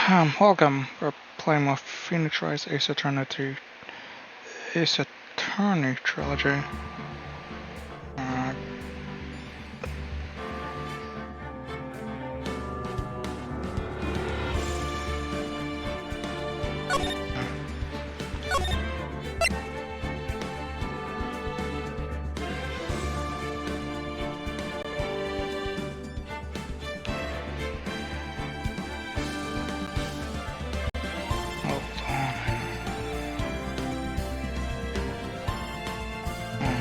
Welcome. We're playing with Phoenix Wright's Ace Attorney Trilogy. Uh, Hold on.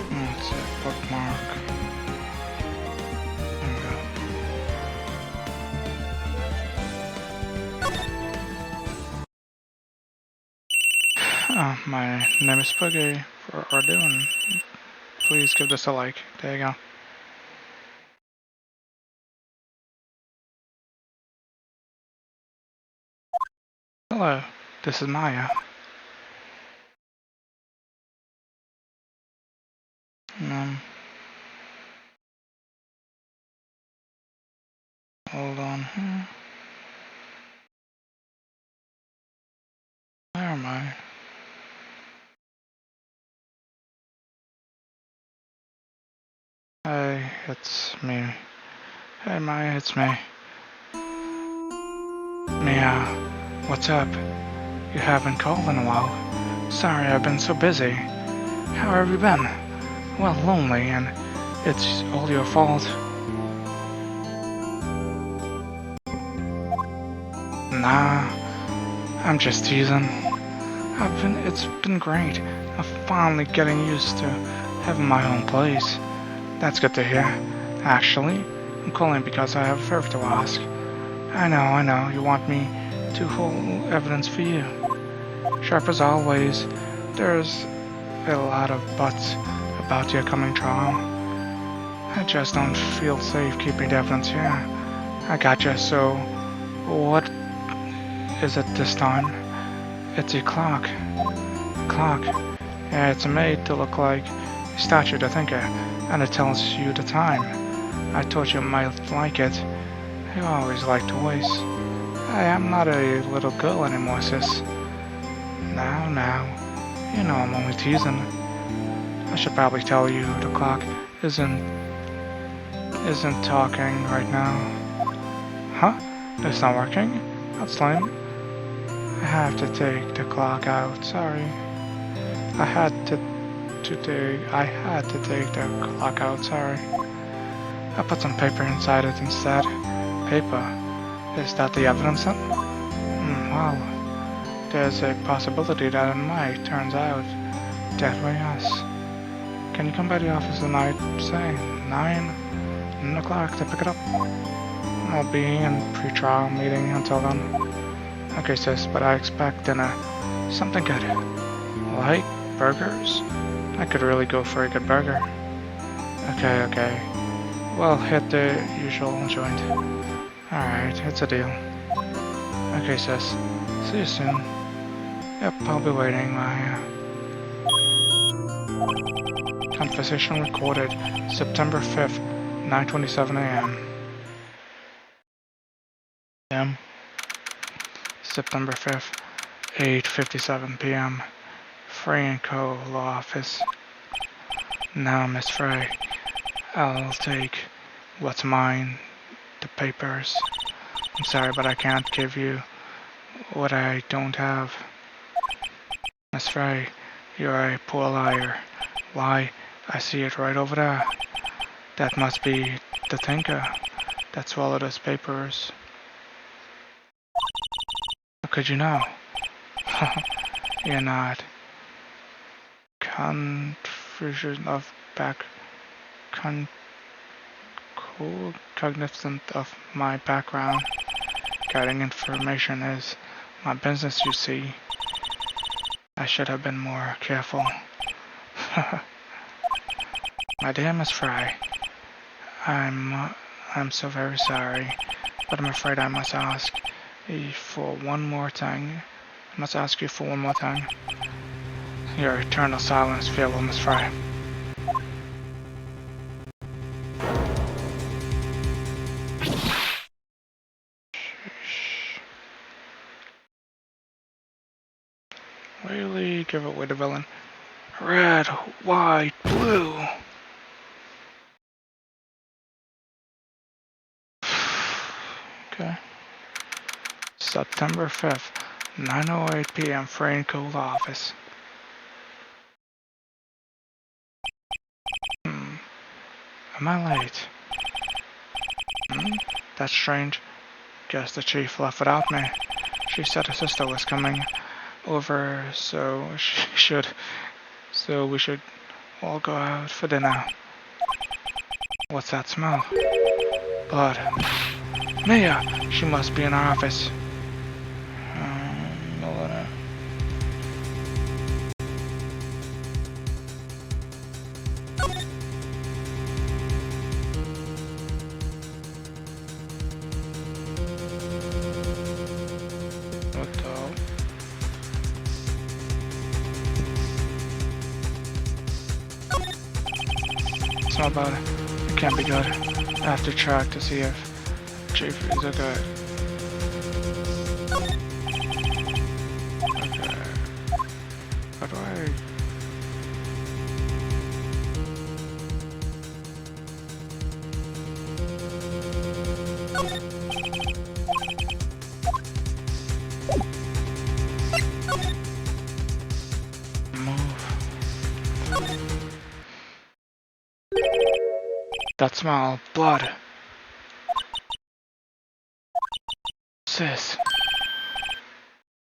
Let's see, bookmark. There we go. My name is Boogie for Ardoon. Please give this a like. There you go. Hello, this is Maya. Hold on here. Where am I? Hey, it's me. Hey Maya, it's me. Mia, what's up? You haven't called in a while. Sorry, I've been so busy. How have you been? Well, lonely, and it's all your fault. Nah, I'm just teasing. It's been great. I'm finally getting used to having my own place. That's good to hear. Actually, I'm calling because I have a favor to ask. I know, you want me to hold evidence for you. Sharp as always, there's a lot of buts about your coming trial. I just don't feel safe keeping the evidence here. I gotcha, so what is it this time? It's a clock. Clock. Yeah, it's made to look like a statue to thinker, and it tells you the time. I thought you might like it. You always like toys. Hey, I'm not a little girl anymore, sis. Now, you know I'm only teasing. I should probably tell you the clock isn't talking right now. Huh? It's not working? That's lame. I have to take the clock out, sorry. I had to take the clock out, sorry. I put some paper inside it instead. Paper? Is that the evidence then? Well, there's a possibility that it might, turns out. That way, yes. Can you come by the office tonight, say, 9 o'clock to pick it up? I'll be in pre-trial meeting until then. Okay, sis, but I expect dinner. Something good. Like burgers? I could really go for a good burger. Okay. Well, hit the usual joint. Alright, it's a deal. Okay, sis. See you soon. Yep, I'll be waiting, Maya. Conversation recorded September 5th, 9:27 a.m. September 5th, 8:57 p.m. Frey & Co. Law Office. Now, Miss Frey, I'll take what's mine, the papers. I'm sorry, but I can't give you what I don't have. Miss Frey, you're a poor liar. Why, I see it right over there. That must be the thinker that swallowed his papers. How could you know? You're not. Confusion of cognizant of my background. Getting information is my business, you see. I should have been more careful. My dear Miss Frey, I'm so very sorry, but I'm afraid I must ask you for one more thing. Your eternal silence, fearful Miss Frey. Really give away the villain. Red, white, blue. Okay. September 5th, 9:08 p.m. Frame Cold Office. Am I late? That's strange. Guess the chief left without me. She said her sister was coming over, so we should all go out for dinner. What's that smell? Blood. Mia! She must be in our office. Melina. What the hell? Smell bad. It can't be good. I have to check to see if Chief is okay. Okay. How do I... That smell, blood. Sis.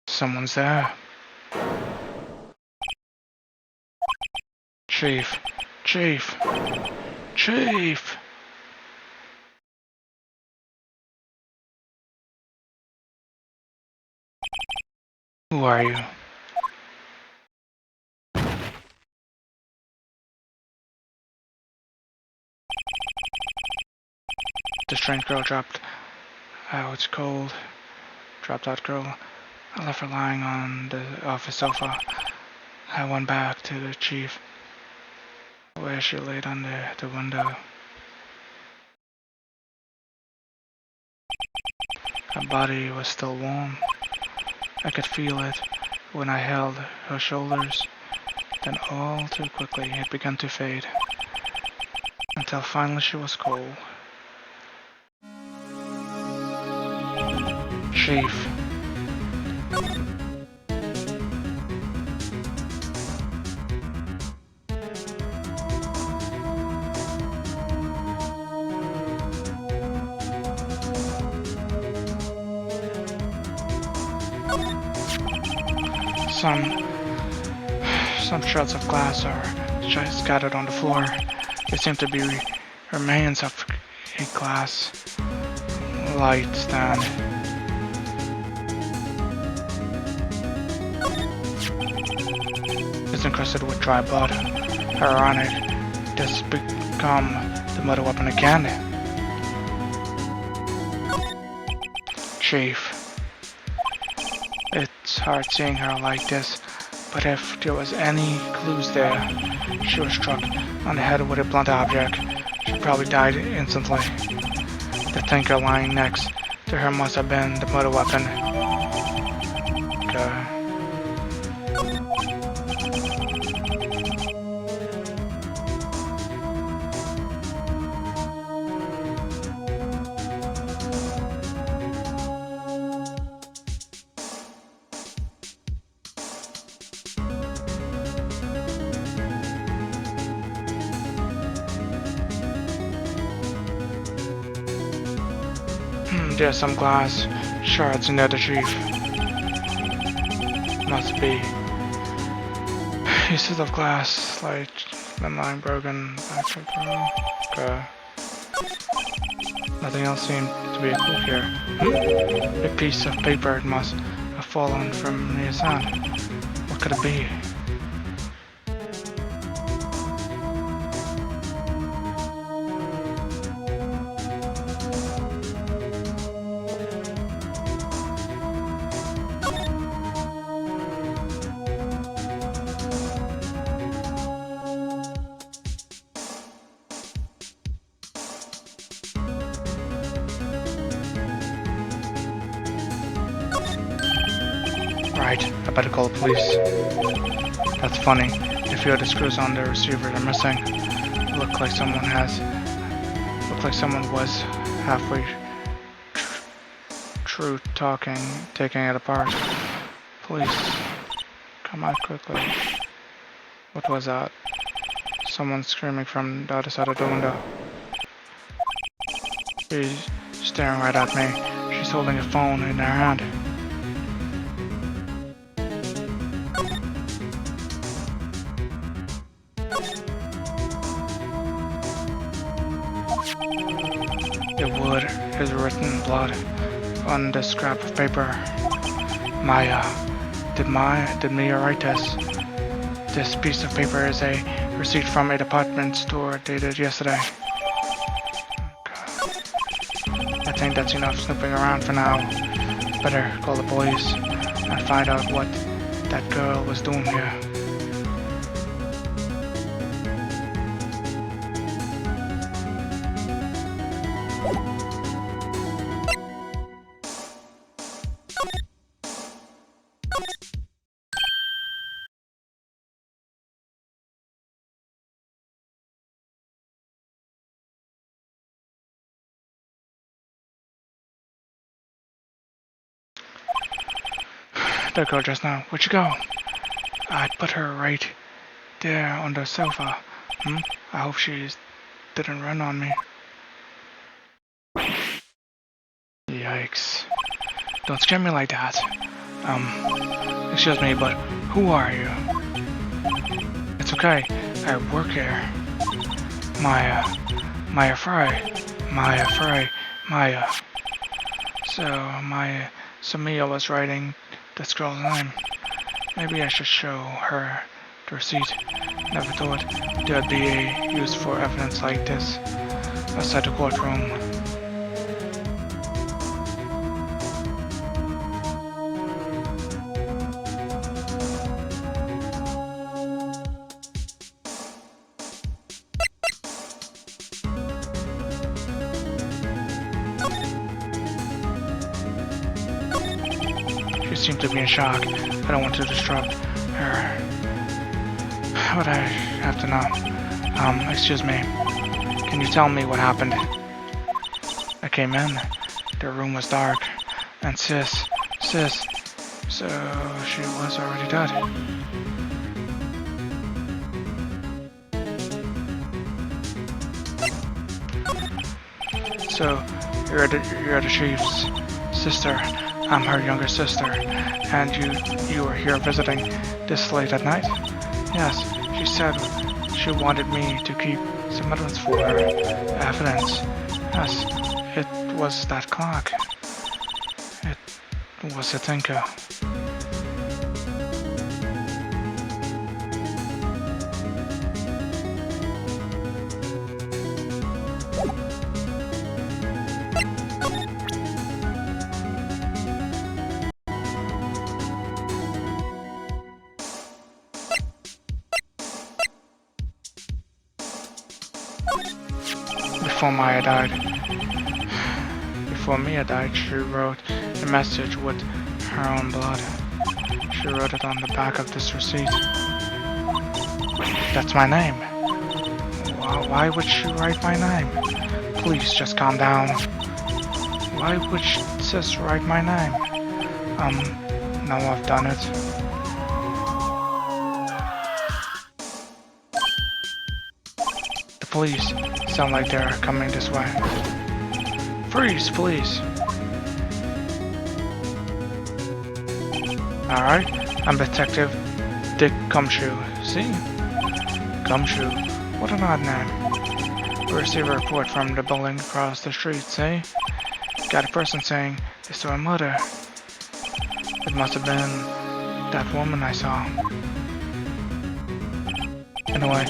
Someone's there. Chief. Chief. Chief. Who are you? The strange girl dropped out. It's cold. Dropped out girl. I left her lying on the office sofa. I went back to the chief, where she laid under the window. Her body was still warm. I could feel it when I held her shoulders. Then all too quickly it began to fade, until finally she was cold. Chief. Some shards of glass are just scattered on the floor. There seem to be remains of a glass light stand. It's encrusted with dry blood. Ironic, this has become the murder weapon again. Chief. It's hard seeing her like this, but if there was any clues there, she was struck on the head with a blunt object. She probably died instantly. The thinker lying next to her must have been the murder weapon. Okay. There's some glass shards near the chief. Must be pieces of glass, like lying broken. Okay. Nothing else seemed to be a clue here. A piece of paper must have fallen from near the sun. What could it be? Right, I better call the police. That's funny. If you had the screws on the receiver, they're missing. Look like someone was halfway through taking it apart. Police, come out quickly. What was that? Someone screaming from the other side of the window. She's staring right at me. She's holding a phone in her hand. The wood is written in blood on this scrap of paper. Maya, did Mia write this? This piece of paper is a receipt from a department store dated yesterday. I think that's enough snooping around for now. Better call the police and find out what that girl was doing here. That girl just now, where'd she go? I'd put her right there on the sofa. I hope she didn't run on me. Yikes. Don't scare me like that. Excuse me, but who are you? It's okay, I work here. Maya Fry. So Mia was writing this girl's name. Maybe I should show her the receipt. Never thought there'd be a use for evidence like this outside the courtroom. She seemed to be in shock. I don't want to disrupt her, but I have to know. Excuse me. Can you tell me what happened? I came in. The room was dark, and sis, so she was already dead. So you're the chief's sister. I'm her younger sister, and you were here visiting this late at night? Yes, she said she wanted me to keep some evidence for her. Evidence? Yes, it was that clock. It was a Tinker. Before Mia died, she wrote a message with her own blood. She wrote it on the back of this receipt. That's my name. Why would she write my name? Please just calm down. Why would sis write my name? Now I've done it. The police sound like they're coming this way. Freeze, please. Alright, I'm Detective Dick Gumshoe. See? Gumshoe. What an odd name. We received a report from the building across the street, see? Got a person saying they saw a murder. It must have been that woman I saw. Anyway,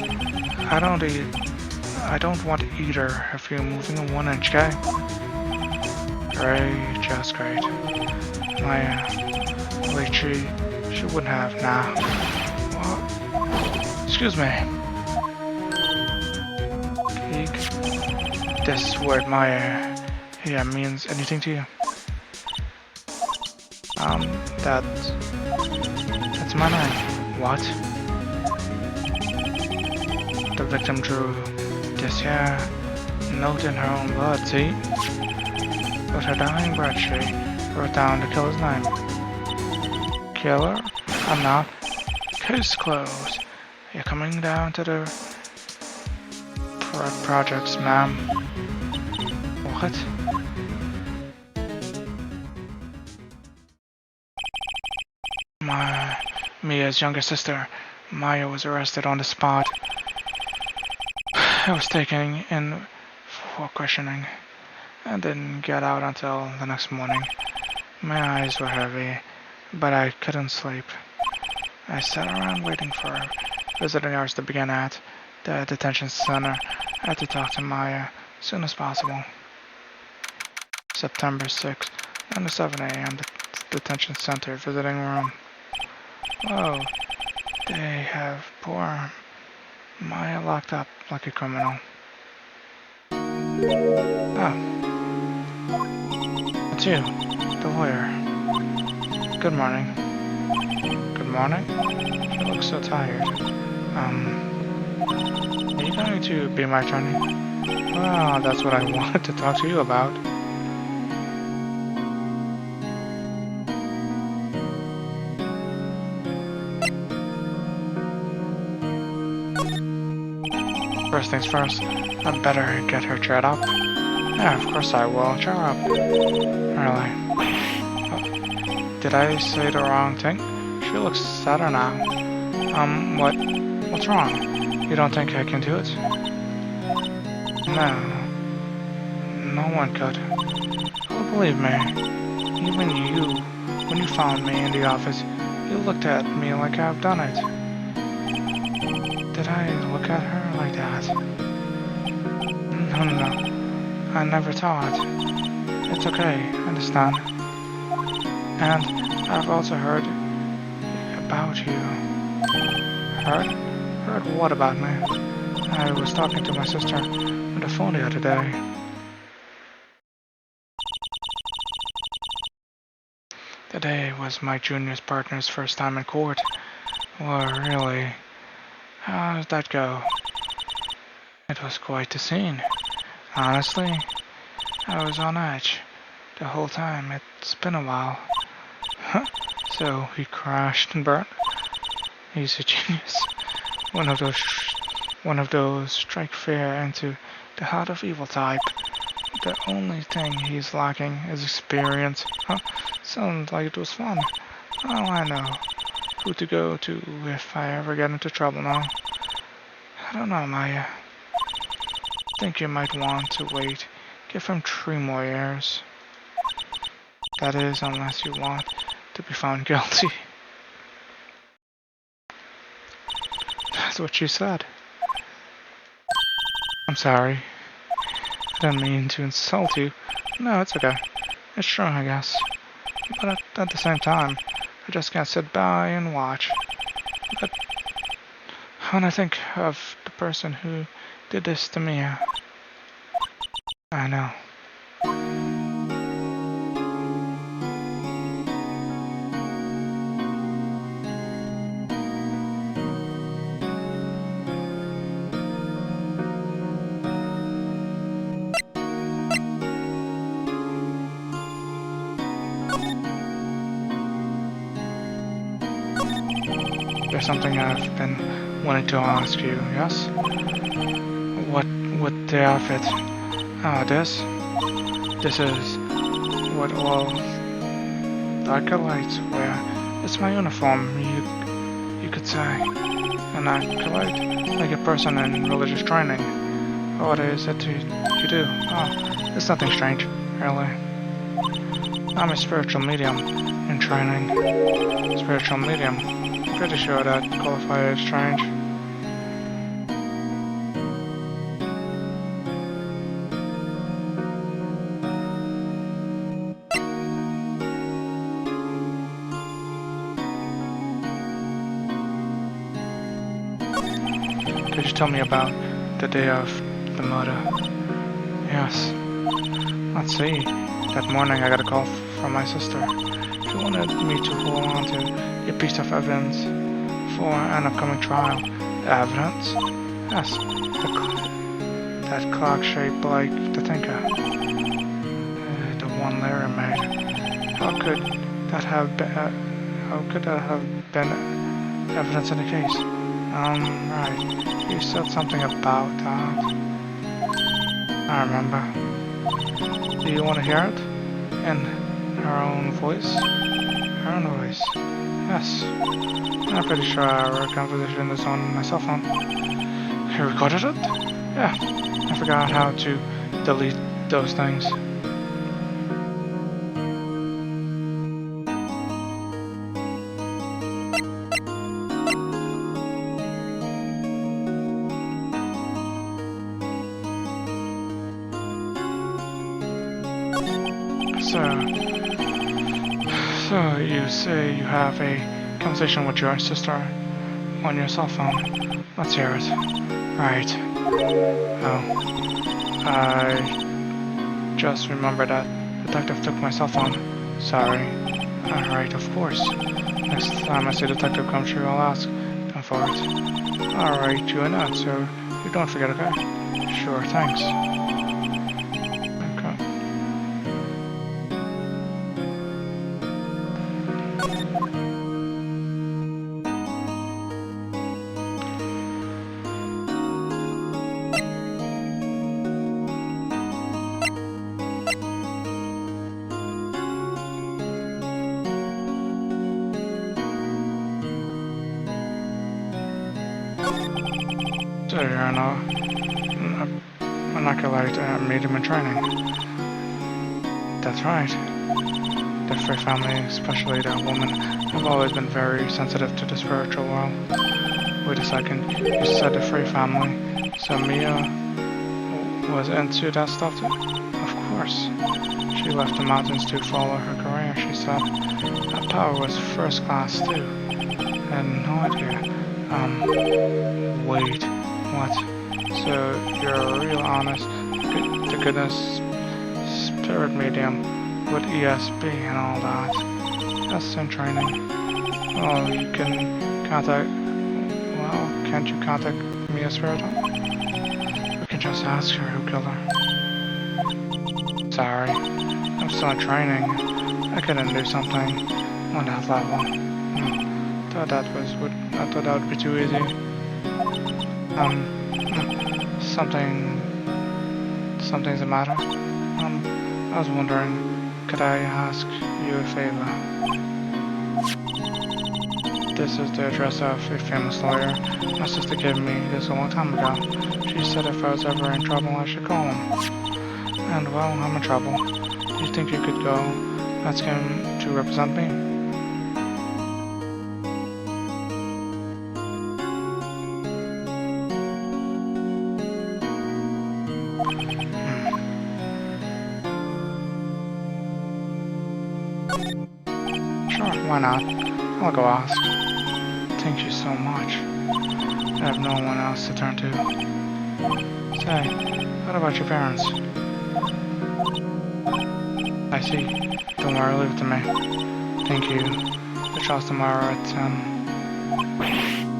I don't want either of you moving a 1 inch, okay? Great, just great. Wait, she wouldn't have, nah. What? Excuse me. Geek. This word Maya here means anything to you? That's my name. What? The victim drew this here note in her own blood, see? With her dying breath, she wrote down the killer's name. Killer? I'm not. Case closed. You're coming down to the projects, ma'am. What? Mia's younger sister, Maya, was arrested on the spot. I was taken in for questioning and didn't get out until the next morning. My eyes were heavy, but I couldn't sleep. I sat around waiting for visiting hours to begin at the detention center. I had to talk to Maya as soon as possible. September 6th, 7 a.m. The detention center visiting room. Whoa, they have poor Maya locked up like a criminal. Oh, it's you, the lawyer. Good morning. Good morning? You look so tired. Are you going to be my attorney? Well, that's what I wanted to talk to you about. First things first, I'd better get her cheered up. Yeah, of course I will. Cheer up. Really? Oh, did I say the wrong thing? She looks sadder now. What's wrong? You don't think I can do it? No. No one could. Oh, believe me. Even you, when you found me in the office, you looked at me like I've done it. Did I look at her like that? No. I never thought. It's okay, I understand. And I've also heard about you. Heard? Heard what about me? I was talking to my sister on the phone the other day. Today was my junior partner's first time in court. Well, really, how did that go? It was quite the scene. Honestly, I was on edge the whole time. It's been a while. Huh? So he crashed and burned? He's a genius. One of those strike fear into the heart of evil type. The only thing he's lacking is experience. Huh? Sounds like it was fun. Oh, I know who to go to if I ever get into trouble now. I don't know, Maya. Think you might want to wait. Give him 3 more years. That is, unless you want to be found guilty. That's what she said. I'm sorry. I didn't mean to insult you. No, it's okay. It's true, I guess. But at the same time, I just can't sit by and watch. But when I think of the person who did this to me, I know. There's something I've been wanting to ask you, yes? What the outfit? This? This is what all the acolytes wear. It's my uniform, you could say. An acolyte? Like a person in religious training. What is it you do? Oh, it's nothing strange, really. I'm a spiritual medium in training. Spiritual medium? Pretty sure that qualifies as strange. Could you tell me about the day of the murder? Yes. Let's see. That morning I got a call from my sister. She She wanted me to hold on to a piece of evidence for an upcoming trial. The evidence? Yes, that clock shaped like the thinker. The one Larry made. How could that have been evidence in the case? Right. You said something about that. I remember. Do you want to hear it? In her own voice? Her own voice. Yes. I'm pretty sure our conversation is on my cell phone. You recorded it? Yeah. I forgot how to delete those things. So you say you have a conversation with your sister on your cell phone. Let's hear it. Right. Oh. I just remembered that the detective took my cell phone. Sorry. Alright, of course. Next time I see a detective come through, I'll ask him for it. Alright, you and that, so you don't forget, okay? Sure, thanks. So you're in a monoculite medium in training. That's right. The Frey family, especially that woman, have always been very sensitive to the spiritual world. Wait a second, you said the Frey family, so Mia was into that stuff too? Of course. She left the mountains to follow her career, she said. That power was first class too. I had no idea. Wait, what? So you're a real honest to goodness spirit medium with ESP and all that. That's in training. Well, you can contact, well, can't you contact Mia Spirital? We can just ask her who killed her. Sorry, I'm still in training. I couldn't do something on that level. I thought that would be too easy. Something's the matter. I was wondering, could I ask you a favor? This is the address of a famous lawyer. My sister gave me this a long time ago. She said if I was ever in trouble, I should call him. And well, I'm in trouble. Do you think you could go ask him to represent me? Why not? I'll go ask. Thank you so much. I have no one else to turn to. Say, what about your parents? I see. Don't worry, leave it to me. Thank you. The trial's tomorrow at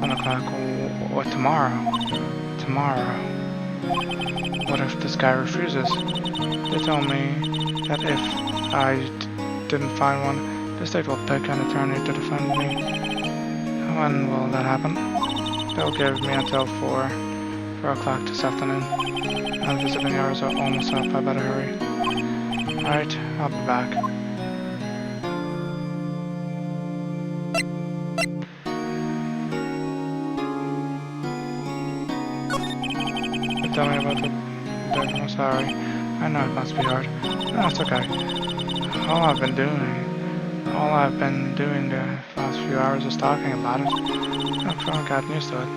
10 o'clock. What, tomorrow? Tomorrow. What if this guy refuses? They told me that if I didn't find one, the state will pick an attorney to defend me. When will that happen? They'll give me until 4 o'clock this afternoon. And visiting hours are almost up, I better hurry. Alright, I'll be back. Tell me about the I'm sorry. I know it must be hard. No, it's okay. All I've been doing the last few hours is talking about it. I've finally gotten used to it.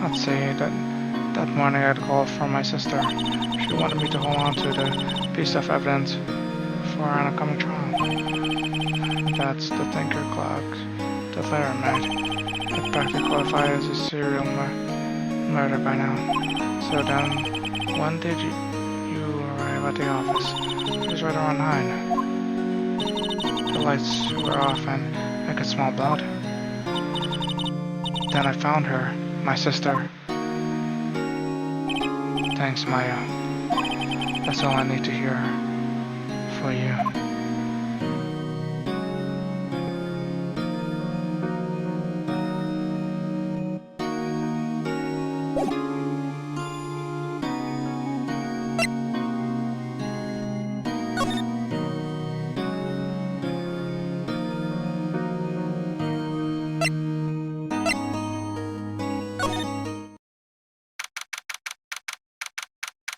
Let's see, that morning I had a call from my sister. She wanted me to hold on to the piece of evidence for an upcoming trial. That's the thinker clock that Larry made. It practically qualifies as a serial murder by now. So then, when did you arrive at the office? It was right around 9. The lights were off and I could smell blood. Then I found her, my sister. Thanks, Maya. That's all I need to hear for you.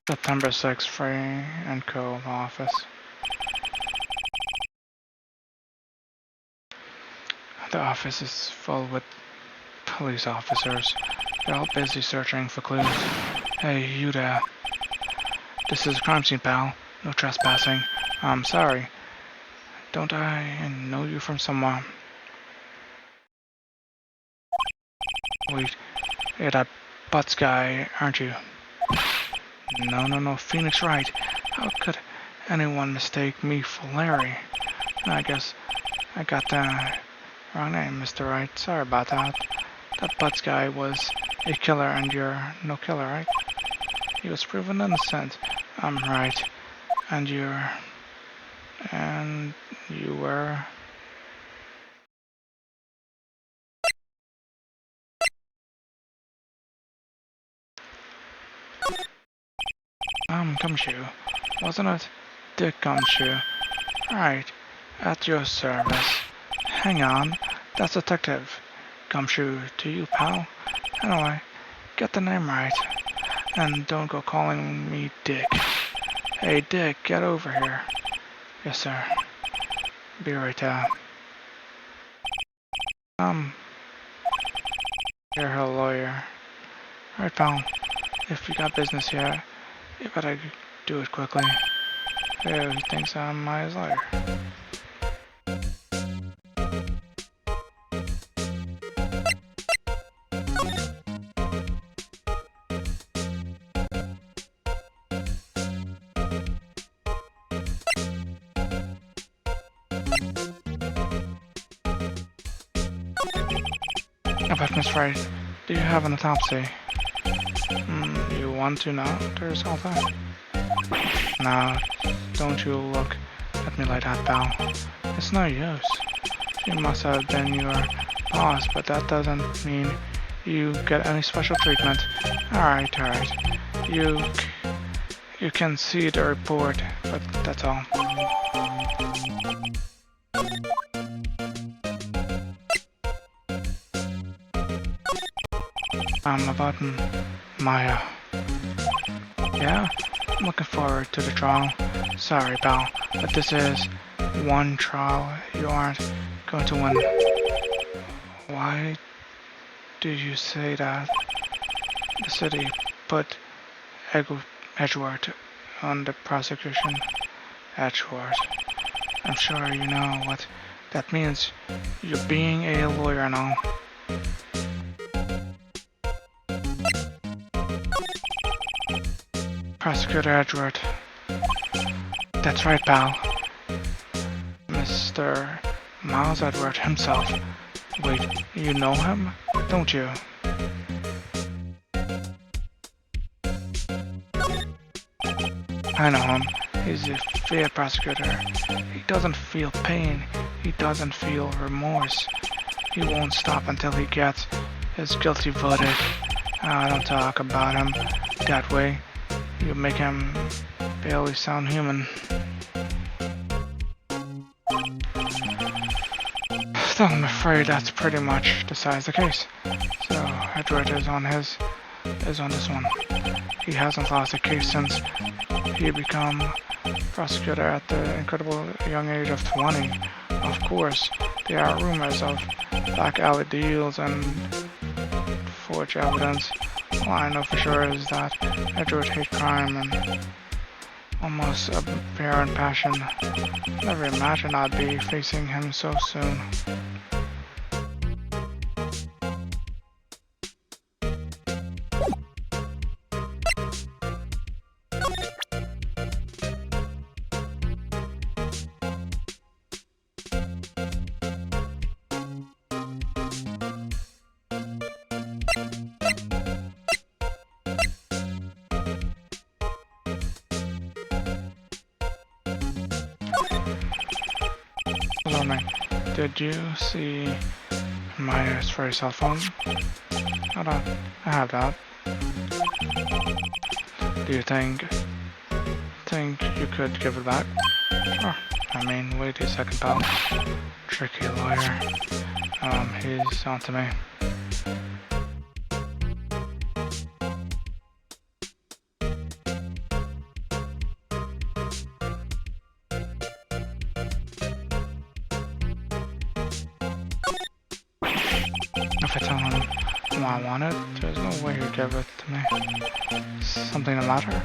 September 6th, Free and Co. office. The office is full with police officers. They're all busy searching for clues. Hey, you there. This is a crime scene, pal. No trespassing. I'm sorry. Don't I know you from somewhere? Wait, you're that Butts guy, aren't you? No, Phoenix Wright. How could anyone mistake me for Larry? I guess I got the wrong name, Mr. Wright. Sorry about that. That Butts guy was a killer and you're no killer, right? He was proven innocent. I'm right. And you were... Gumshoe, wasn't it? Dick Gumshoe. Right, at your service. Hang on, that's Detective Gumshoe to you, pal. Anyway, get the name right. And don't go calling me Dick. Hey, Dick, get over here. Yes, sir. Be right there. You're her lawyer. Right, pal. If you got business here, you better do it quickly. Hey, he thinks I'm my lawyer. But Miss Wright, do you have an autopsy? You want to know to resolve that? Now, don't you look at me like that, pal. It's no use. She must have been your boss, but that doesn't mean you get any special treatment. Alright. You can see the report, but that's all. About Maya. Yeah? I'm looking forward to the trial. Sorry, pal, but this is one trial you aren't going to win. Why do you say that? The city put Edgeworth on the prosecution. Edgeworth. I'm sure you know what that means. You're being a lawyer and all. Prosecutor Edgeworth. That's right, pal. Mr. Miles Edgeworth himself. Wait, you know him, don't you? I know him. He's a fair prosecutor. He doesn't feel pain. He doesn't feel remorse. He won't stop until he gets his guilty verdict. Don't talk about him that way. You make him barely sound human. Still, I'm afraid that's pretty much decides the case. So Edgeworth is on this one. He hasn't lost a case since he became prosecutor at the incredible young age of 20. Of course, there are rumors of back alley deals and forged evidence. All I know for sure is that Edgeworth hates crime and almost a barren passion. Never imagined I'd be facing him so soon. me. Did you see my for cell phone? Hold on, I have that. Do you think you could give it back? Sure. I mean, wait a second, pal. Tricky lawyer. He's onto me. If I tell him what I wanted, there's no way he'd give it to me. Something the matter?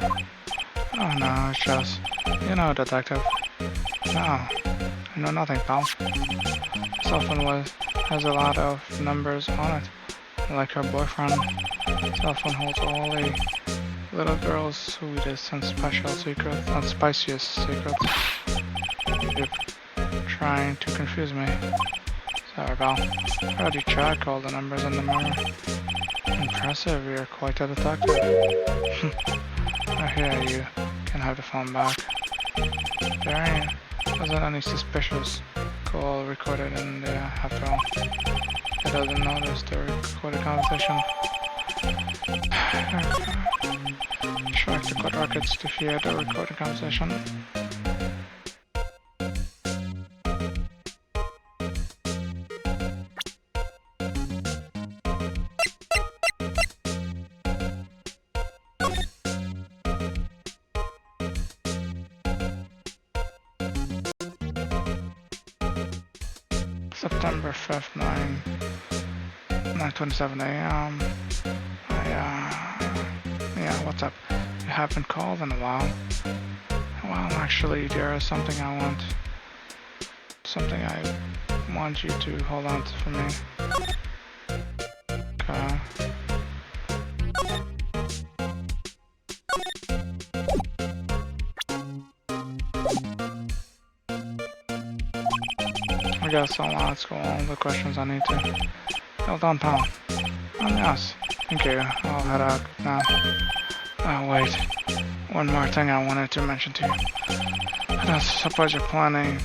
Oh no, it's just, detective. No, I know nothing, pal. Cell phone has a lot of numbers on it. Like her boyfriend, cell phone holds all the little girl's sweetest and special secrets and spiciest secrets. You're trying to confuse me. Sorry, pal. How'd you check all the numbers in the mirror? Impressive, you're quite a detective. I hear you can have the phone back. There wasn't any suspicious call recorded in there after all. It doesn't notice the recorded conversation. Track the court records to hear the recorded conversation. September 5th, 9:27 a.m. Yeah, what's up? You haven't called in a while. Well, actually, there is something I want you to hold on to for me. Okay. I guess I'll ask all the questions I need to. Well done, pal. Oh, yes. Thank you. I'll head out now. Oh, wait. One more thing I wanted to mention to you. I don't suppose you're planning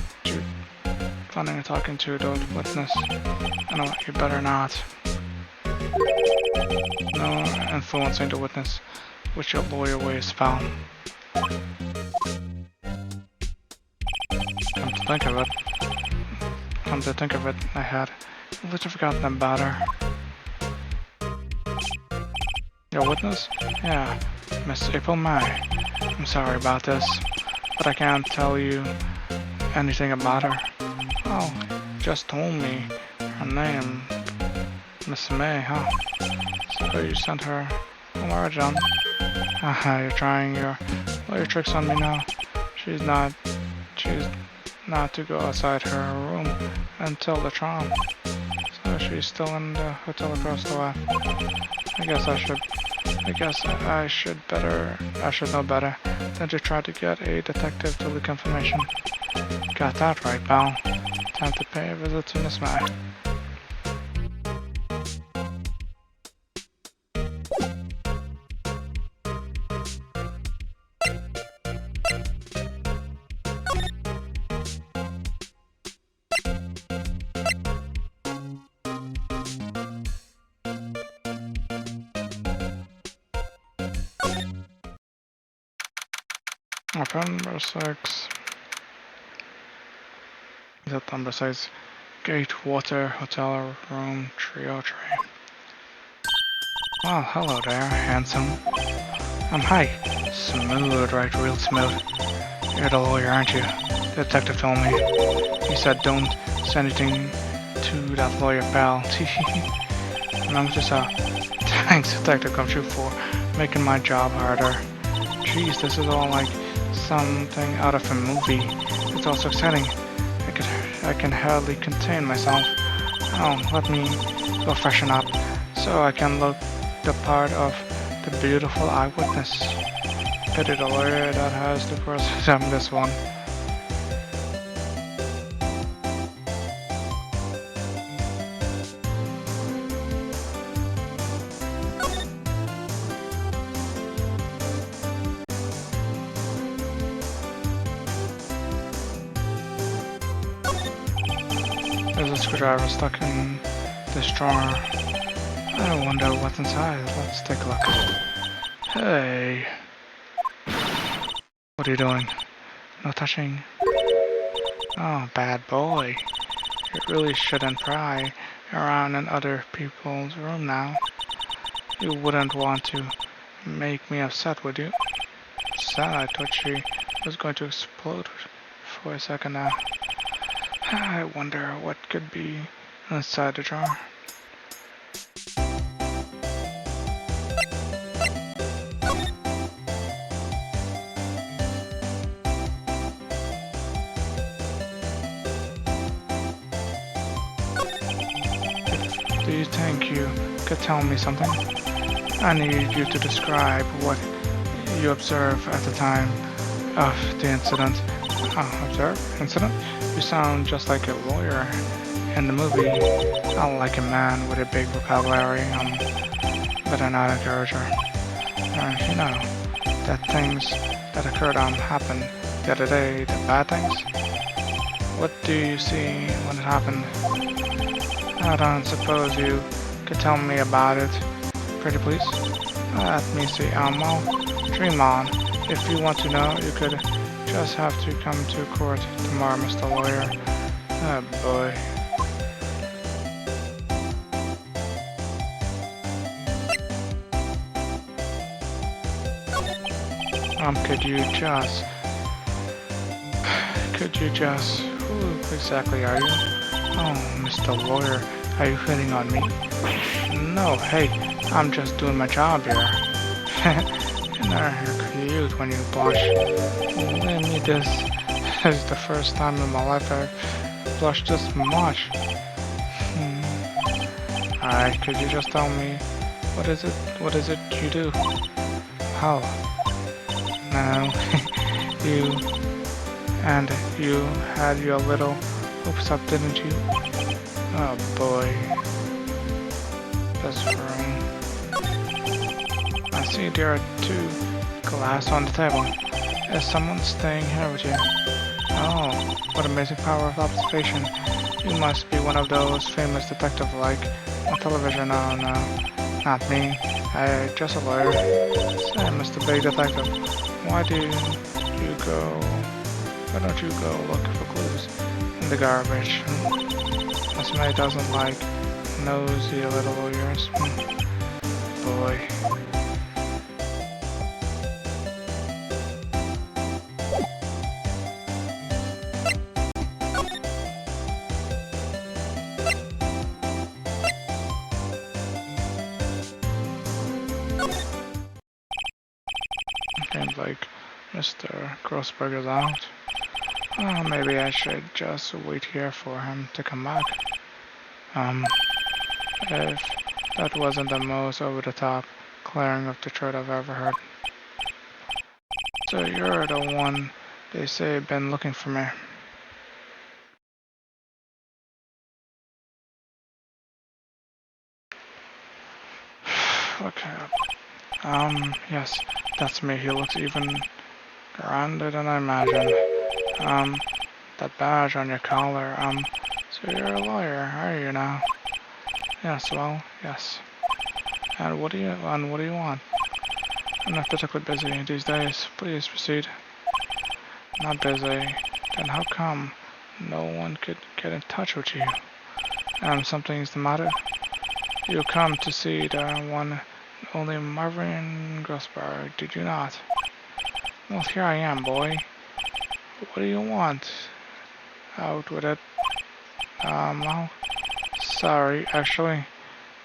on talking to the witness. I know you better not. No influencing the witness with your lawyer ways, pal. Come to think of it, I had literally forgotten about her. Your witness? Yeah, Miss April May. I'm sorry about this, but I can't tell you anything about her. Oh, just told me her name, Miss May, huh? So you sent her a large on. Haha, you're trying your lawyer tricks on me now. She's not to go outside her room until the trial. So she's still in the hotel across the way. I guess I should know better than to try to get a detective to leak information. Got that right, pal. Time to pay a visit to Miss May. September 6. September 6. Gatewater Hotel Room Trio Tree. Well, hello there, handsome. Hi. Smooth, right? Real smooth. You're the lawyer, aren't you? The detective told me. He said don't say anything to that lawyer, pal. And I'm just thanks, Detective Gumshoe, for making my job harder. Jeez, this is all like something out of a movie. It's all so exciting. I can hardly contain myself. Oh, let me go freshen up so I can look the part of the beautiful eyewitness. Pity the lawyer that has to cross-examine this one. There's a screwdriver stuck in this drawer. I wonder what's inside. Let's take a look. Hey. What are you doing? No touching. Oh, bad boy. You really shouldn't pry around in other people's room now. You wouldn't want to make me upset, would you? Sad, I thought she was going to explode for a second now. I wonder what could be inside the jar. Do you think you could tell me something? I need you to describe what you observed at the time of the incident. Observe? Incident? You sound just like a lawyer in the movie. Not like a man with a big vocabulary. Better not encourage her. You know, that things that occurred happened the other day, the bad things. What do you see when it happened? I don't suppose you could tell me about it, pretty please? Let me see, well, dream on. If you want to know, you could just have to come to court tomorrow, Mr. Lawyer. Oh boy. Could you just, who exactly are you? Oh, Mr. Lawyer, are you hitting on me? No, hey, I'm just doing my job here. You're cute when you blush. Believe me, this is the first time in my life I've blushed this much. Alright, could you just tell me, what is it you do? Oh, no, you had your little hopes up, didn't you? Oh boy. This room. I see there are 2 glass on the table. Is someone staying here with you? Oh, what amazing power of observation. You must be one of those famous detectives like on television. Oh no, not me. I just a lawyer. Say, Mr. Big Detective, why don't you go look for clues in the garbage? Miss May doesn't like nosy little lawyers. Boy. Seems like Mr. Grossberg is out. Oh, maybe I should just wait here for him to come back. If that wasn't the most over-the-top clearing of the throat I've ever heard. So you're the one they say been looking for me. Okay. Yes, that's me. He looks even grander than I imagined. That badge on your collar, so you're a lawyer, are you now? Yes, well, yes. And what do you want? I'm not particularly busy these days. Please proceed. Not busy. Then how come no one could get in touch with you? Something's the matter? You come to see the one and only Marvin Grossberg, did you not? Well, here I am, boy. What do you want? Out with it. Well, sorry, actually,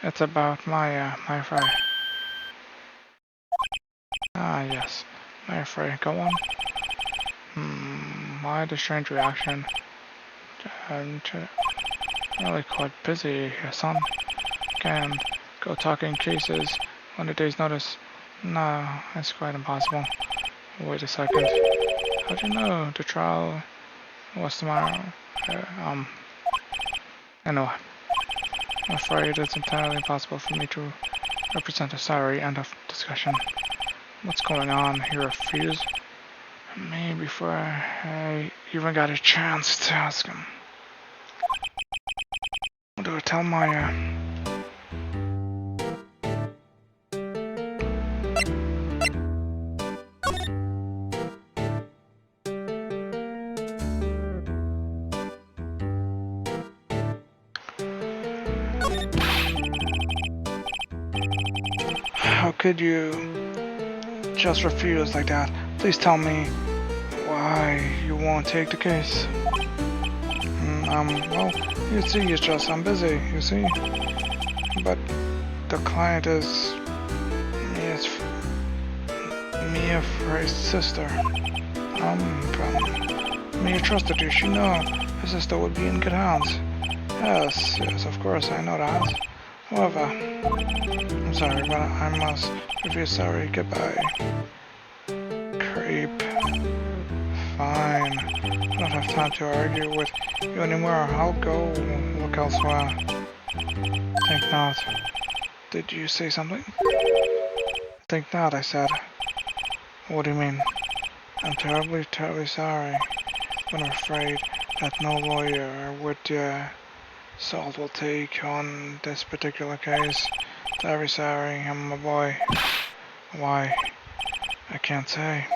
it's about my fry. Ah, yes, my fry, go on. Why the strange reaction? I'm really quite busy here, son. Can't go talking cases on a day's notice. No, that's quite impossible. Wait a second. How do you know the trial was tomorrow? Anyway, I'm afraid it's entirely impossible for me to represent a salary. End of discussion. What's going on? He refused me before I even got a chance to ask him. What do I tell Maya? How could you just refuse like that? Please tell me why you won't take the case. Well, you see, it's just I'm busy, you see. But the client is Mia Frey's sister. Mia trusted you. She knew her sister would be in good hands. Yes, of course, I know that. However, I'm sorry, but I must refuse. Sorry, goodbye. Creep. Fine. I don't have time to argue with you anymore. I'll go look elsewhere. Think not. Did you say something? Think not, I said. What do you mean? I'm terribly, terribly sorry. But I'm afraid that no lawyer with Salt will take on this particular case. Very sorry, I'm a boy. Why? I can't say.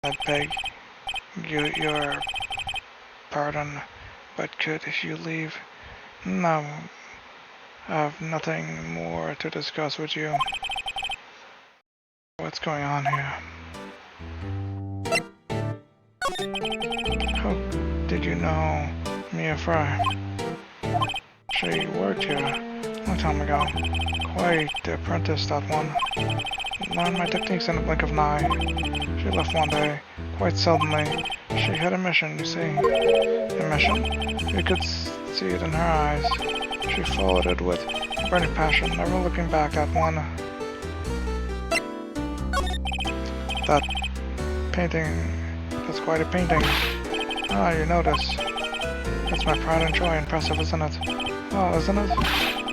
I beg your pardon, but could you leave? No, I have nothing more to discuss with you. What's going on here? How did you know Mia Frey? She worked here a long time ago. Quite the apprentice, that one. Learned my techniques in a blink of an eye. She left one day, quite suddenly. She had a mission, you see. A mission? You could see it in her eyes. She followed it with burning passion, never looking back at one. That painting, that's quite a painting. Ah, you notice. That's my pride and joy. Impressive, isn't it? Well, isn't it?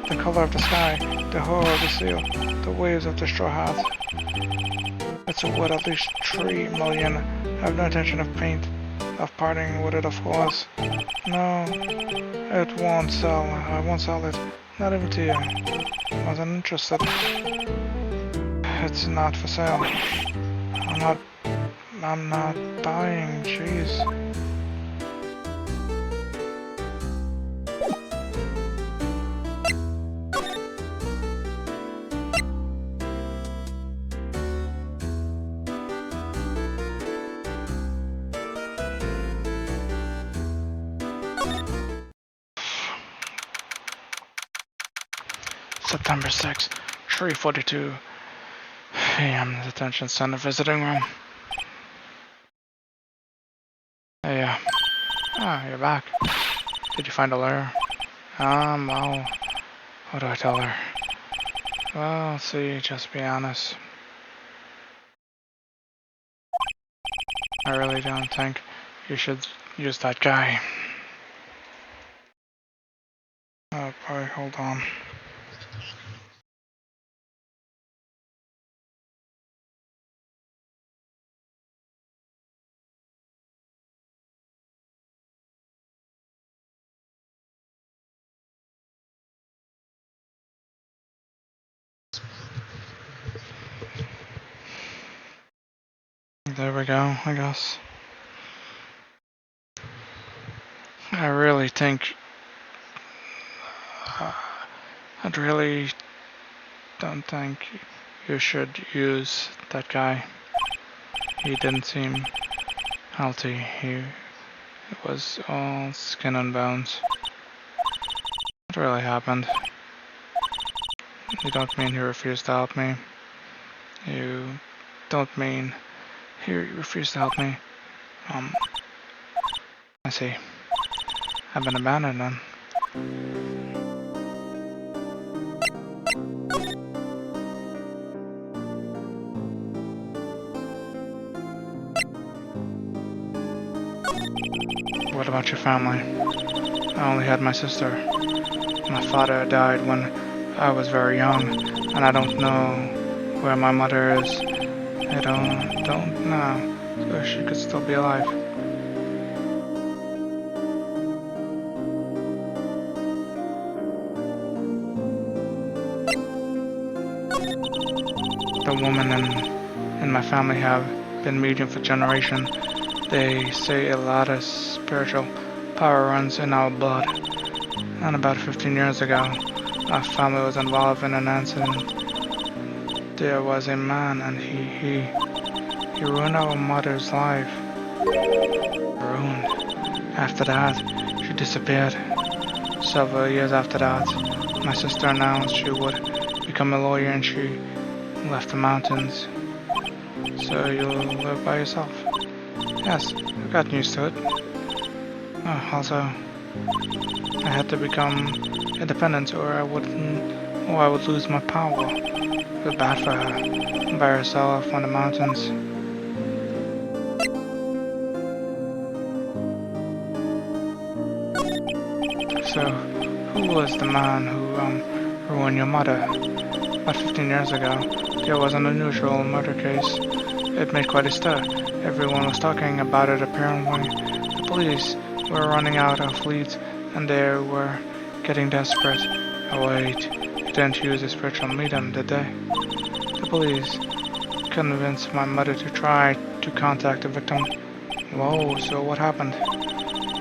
The color of the sky, the horror of the seal, the waves of the straw hat. It's worth at least 3 million. I have no intention of parting with it, of course. No, it won't sell. I won't sell it. Not even to you. I wasn't interested. It's not for sale. I'm not buying, jeez. September 6th, 3:42 a.m. Detention Center visiting room. Hey, you're back. Did you find a lawyer? Well, what do I tell her? Well, see, just be honest. I really don't think you should use that guy. Oh boy, hold on. There we go, I guess. I really think... I really don't think you should use that guy. He didn't seem healthy. He was all skin and bones. What really happened? You don't mean he refused to help me? You don't mean he refused to help me? I see. I've been abandoned then. What about your family? I only had my sister. My father died when I was very young, and I don't know where my mother is. I don't know if she could still be alive. women in my family have been medium for generations. They say a lot of spiritual power runs in our blood. And about 15 years ago, our family was involved in an incident. There was a man and he ruined our mother's life. Ruined. After that, she disappeared. Several years after that, my sister announced she would become a lawyer and she left the mountains. So you'll live by yourself? Yes, I got used to it. Also, I had to become independent or I would lose my power. It was bad for her, by herself on the mountains. So, who was the man who ruined your mother? About 15 years ago, there was an unusual murder case. It made quite a stir. Everyone was talking about it apparently. The police were running out of leads and they were getting desperate. Oh wait, they didn't use a spiritual medium, did they? The police convinced my mother to try to contact the victim. Whoa, so what happened?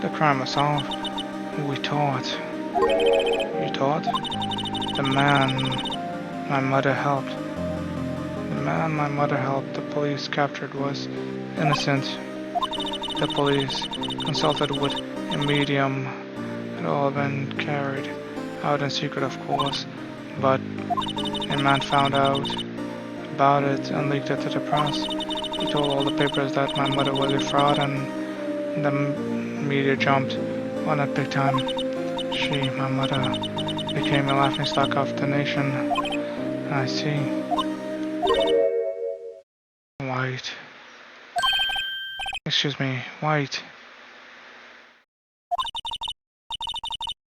The crime was solved. We thought. You thought? The man my mother helped. The police captured was innocent. The police consulted with a medium. It all been carried out in secret, of course, but a man found out about it and leaked it to the press. He told all the papers that my mother was a fraud and the media jumped on it big time. My mother, became a laughingstock of the nation. I see. White. Excuse me, White.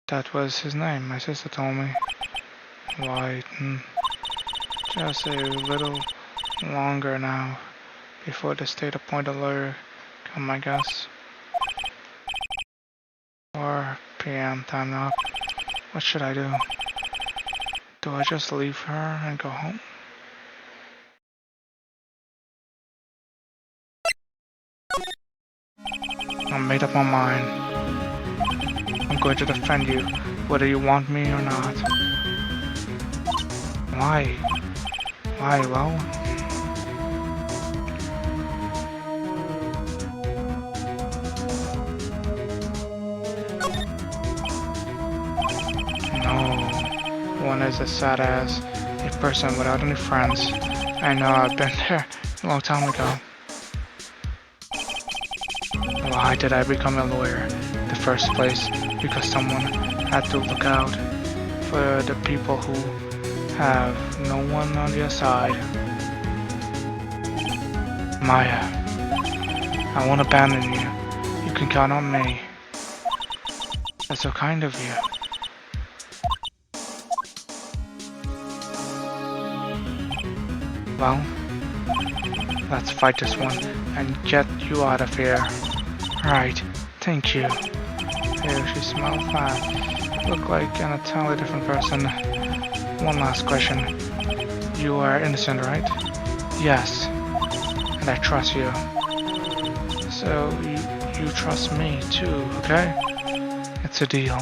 That was his name, my sister told me. White. Just a little longer now, before the state-appointed lawyer come, I guess. 4 p.m. time now. What should I do? Do I just leave her and go home? I made up my mind. I'm going to defend you, whether you want me or not. Why? Well? No. One is as sad as a person without any friends. I know, I've been there a long time ago. Why did I become a lawyer in the first place? Because someone had to look out for the people who have no one on their side. Maya, I won't abandon you. You can count on me. That's so kind of you. Well, let's fight this one and get you out of here. Right, thank you. Ew, she smelled fat. Look like an entirely different person. One last question. You are innocent, right? Yes. And I trust you. So, you trust me too, okay? It's a deal.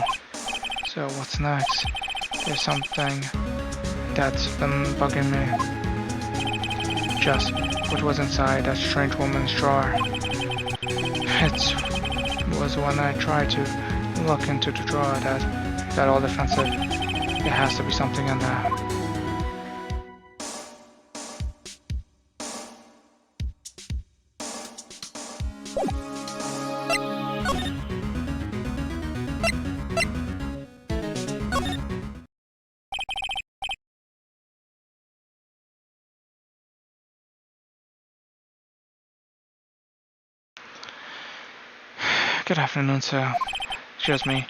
So, what's next? There's something that's been bugging me. Just what was inside that strange woman's drawer. It was when I tried to look into the drawer that got all defensive. There has to be something in there. Good afternoon, sir. Excuse me.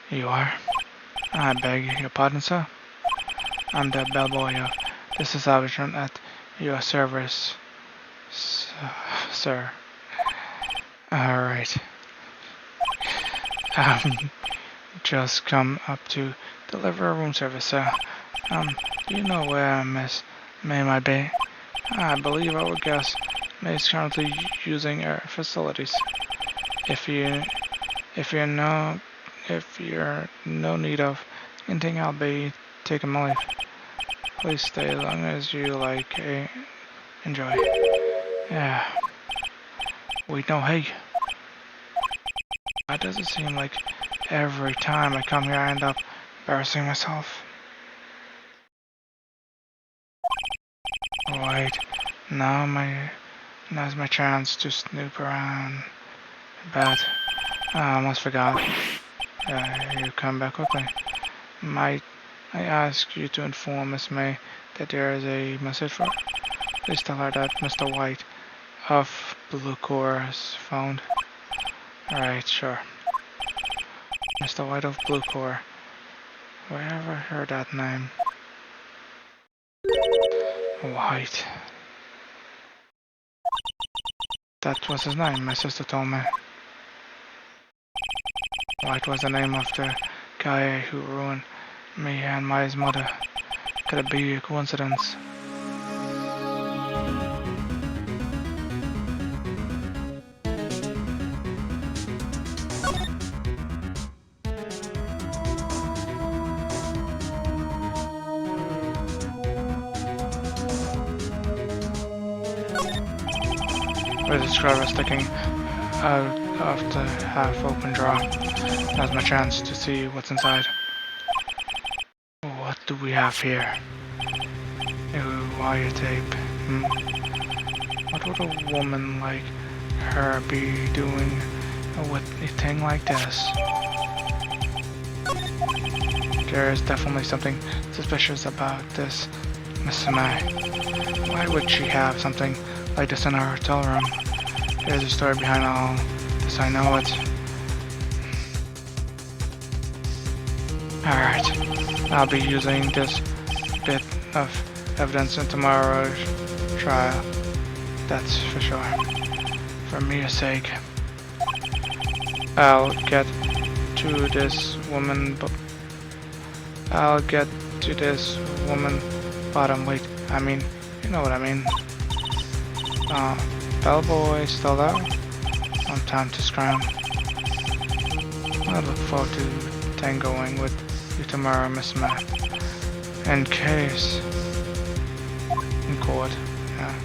You are? I beg your pardon, sir. I'm the bellboy of this establishment at your service, sir. Alright. Just come up to deliver a room service, sir. Do you know where Miss May might be? I believe our guest is currently using our facilities. If you if you're no if you're no need of anything, I'll be taking my leave. Please stay as long as you like. Enjoy. Yeah. Wait, no, hey. Why does it seem like every time I come here I end up embarrassing myself? Alright, now's my chance to snoop around. But I almost forgot. You come back quickly. Might I ask you to inform Miss May that there is a message for her? Please tell her that Mr. White of Blue Core has found. Alright, sure. Mr. White of Blue Core. Where have I heard that name? White. That was his name, my sister told me. White was the name of the guy who ruined me and my mother. Could it be a coincidence? With the scrubber sticking out of the half-open drawer. Now's my chance to see what's inside. What do we have here? A wire tape. What would a woman like her be doing with a thing like this? There is definitely something suspicious about this, Miss May. Why would she have something like this in our hotel room? There's a story behind all this, I know it. Alright, I'll be using this bit of evidence in tomorrow's trial. That's for sure. For Mia's sake. I'll get to this woman bottom. Wait, I mean, you know what I mean. Bellboy still there? On time to scram. I look forward to tangoing with you tomorrow, Miss Matt. In case. In court, yeah.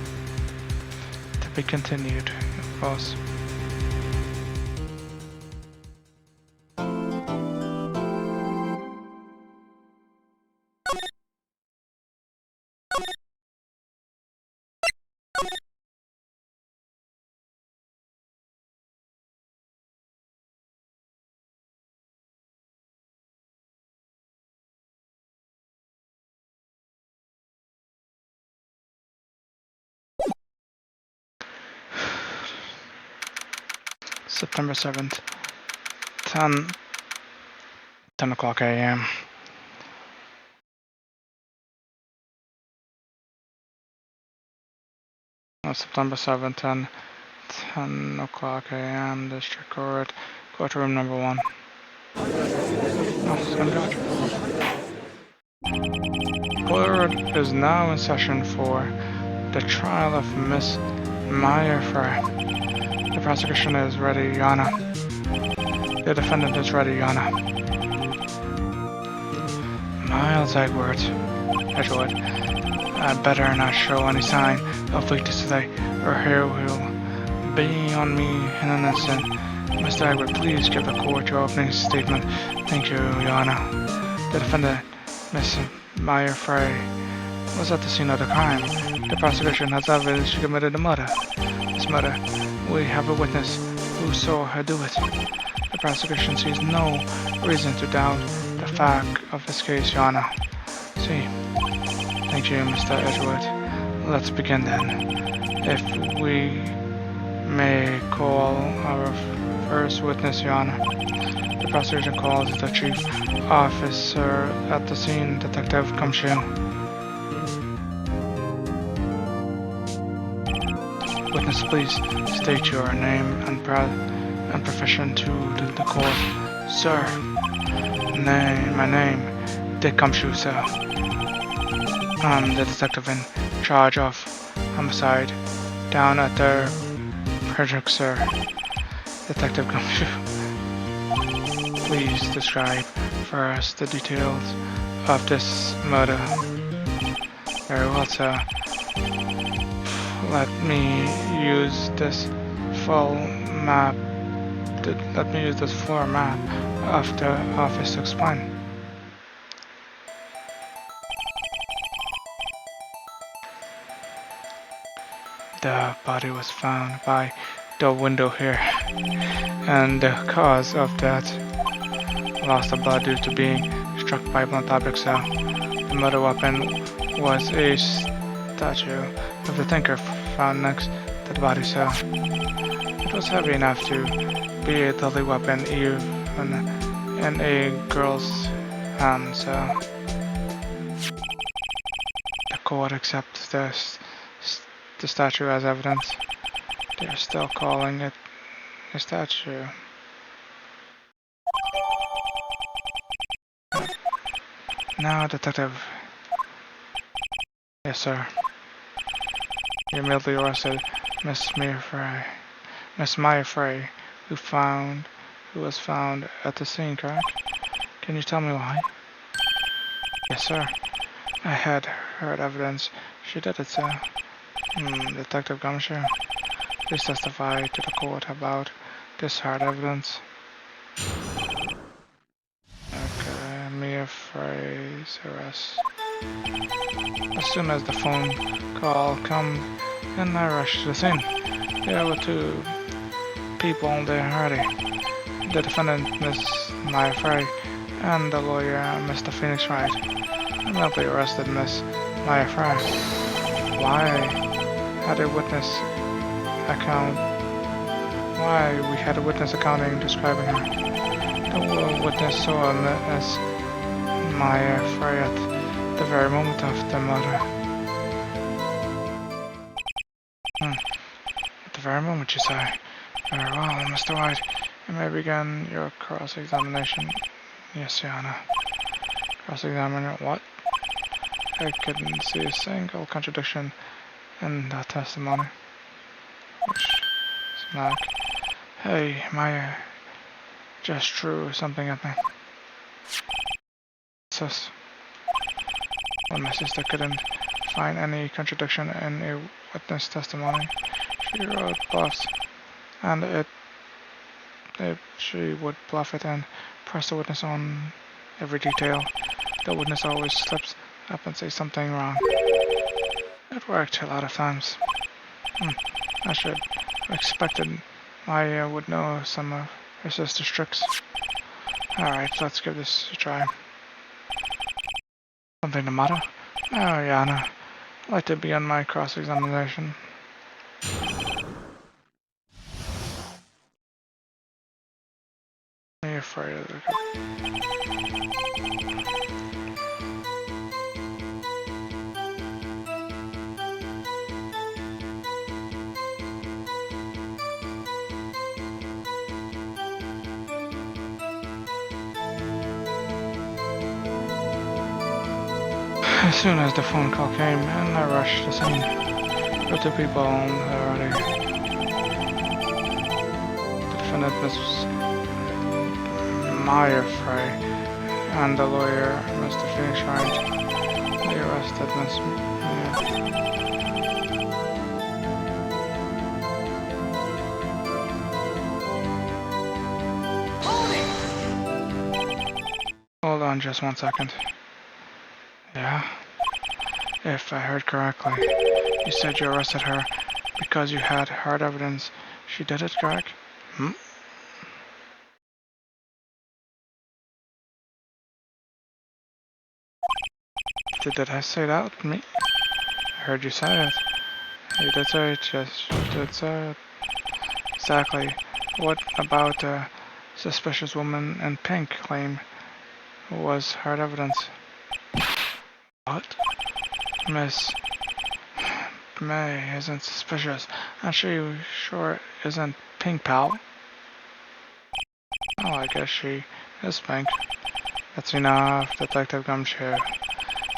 To be continued, of course. September 7th, 10 o'clock a.m. September 7th, 10 o'clock a.m. District Court, courtroom number 1. Court is now in session for the trial of Miss Meyer Frey. The prosecution is ready, Your Honor. The defendant is ready, Your Honor. Miles Edward, I'd better not show any sign of weakness today, or here will be on me in an instant. Mr. Edward, please give the court your opening statement. Thank you, Your Honor. The defendant, Miss Meyer Frey, was at the scene of the crime. The prosecution has evidence she committed the murder. This murder, we have a witness who saw her do it. The prosecution sees no reason to doubt the fact of this case, Your Honor. See. Thank you, Mr. Edward. Let's begin then. If we may call our first witness, Your Honor. The prosecution calls the chief officer at the scene, Detective Kumshu. Witness, please state your name and profession to the court. Sir, my name, Dick Kumshu, sir. I'm the detective in charge of homicide down at the project, sir. Detective Gumshoe, please describe for us the details of this murder. Very well, sir. Let me use this full map. Let me use this floor map of the office to explain. The body was found by the window here, and the cause of death, loss of blood due to being struck by a blunt object. So the murder weapon was a statue of the thinker found next to the body. So it was heavy enough to be a deadly weapon even in a girl's hand. So the court accepts the statue as evidence. They're still calling it a statue. Now, Detective. Yes, sir. You immediately arrested Miss Maya Frey, who was found at the scene, correct? Can you tell me why? Yes, sir. I had heard evidence. She did it, sir. Detective Gumshoe, please testify to the court about this hard evidence. Okay, Mia Frey's arrest. As soon as the phone call came in, I rushed to the scene. There were two people there already. The defendant, Miss Maya Frey, and the lawyer, Mr. Phoenix Wright. I immediately arrested Miss Maya Frey. Why? We had a witness accounting describing her. The witness saw Miss Maya Frey at the very moment of the murder. At the very moment, you say? Very well, Mr. White. You may begin your cross-examination. Yes, Your Honor. Cross-examiner, what? I couldn't see a single contradiction in that testimony. Which smack. Hey, Maya just threw something at me. Sus. When my sister couldn't find any contradiction in a witness testimony, she wrote bluffs, and if she would bluff it and press the witness on every detail, the witness always slips up and says something wrong. It worked a lot of times. I should have expected Maya would know some of her sister's tricks. Alright, let's give this a try. Something the matter? Oh, Yana. I'd like to begin my cross-examination. Are you afraid of the... As soon as the phone call came in, I rushed to scene. There were two people already. The defendant, Mrs. Maya Frey, and the lawyer, Mr. Phoenix Wright. They arrested Miss Maya. Hold on just 1 second. Yeah? If I heard correctly, you said you arrested her because you had hard evidence she did it, correct? Did I say that? Me? I heard you say it. You did say it, yes, you did say it. Exactly. What about the suspicious woman in pink claim was hard evidence? What? Miss May isn't suspicious, and she sure isn't pink, pal. Oh, I guess she is pink. That's enough, Detective Gumshoe.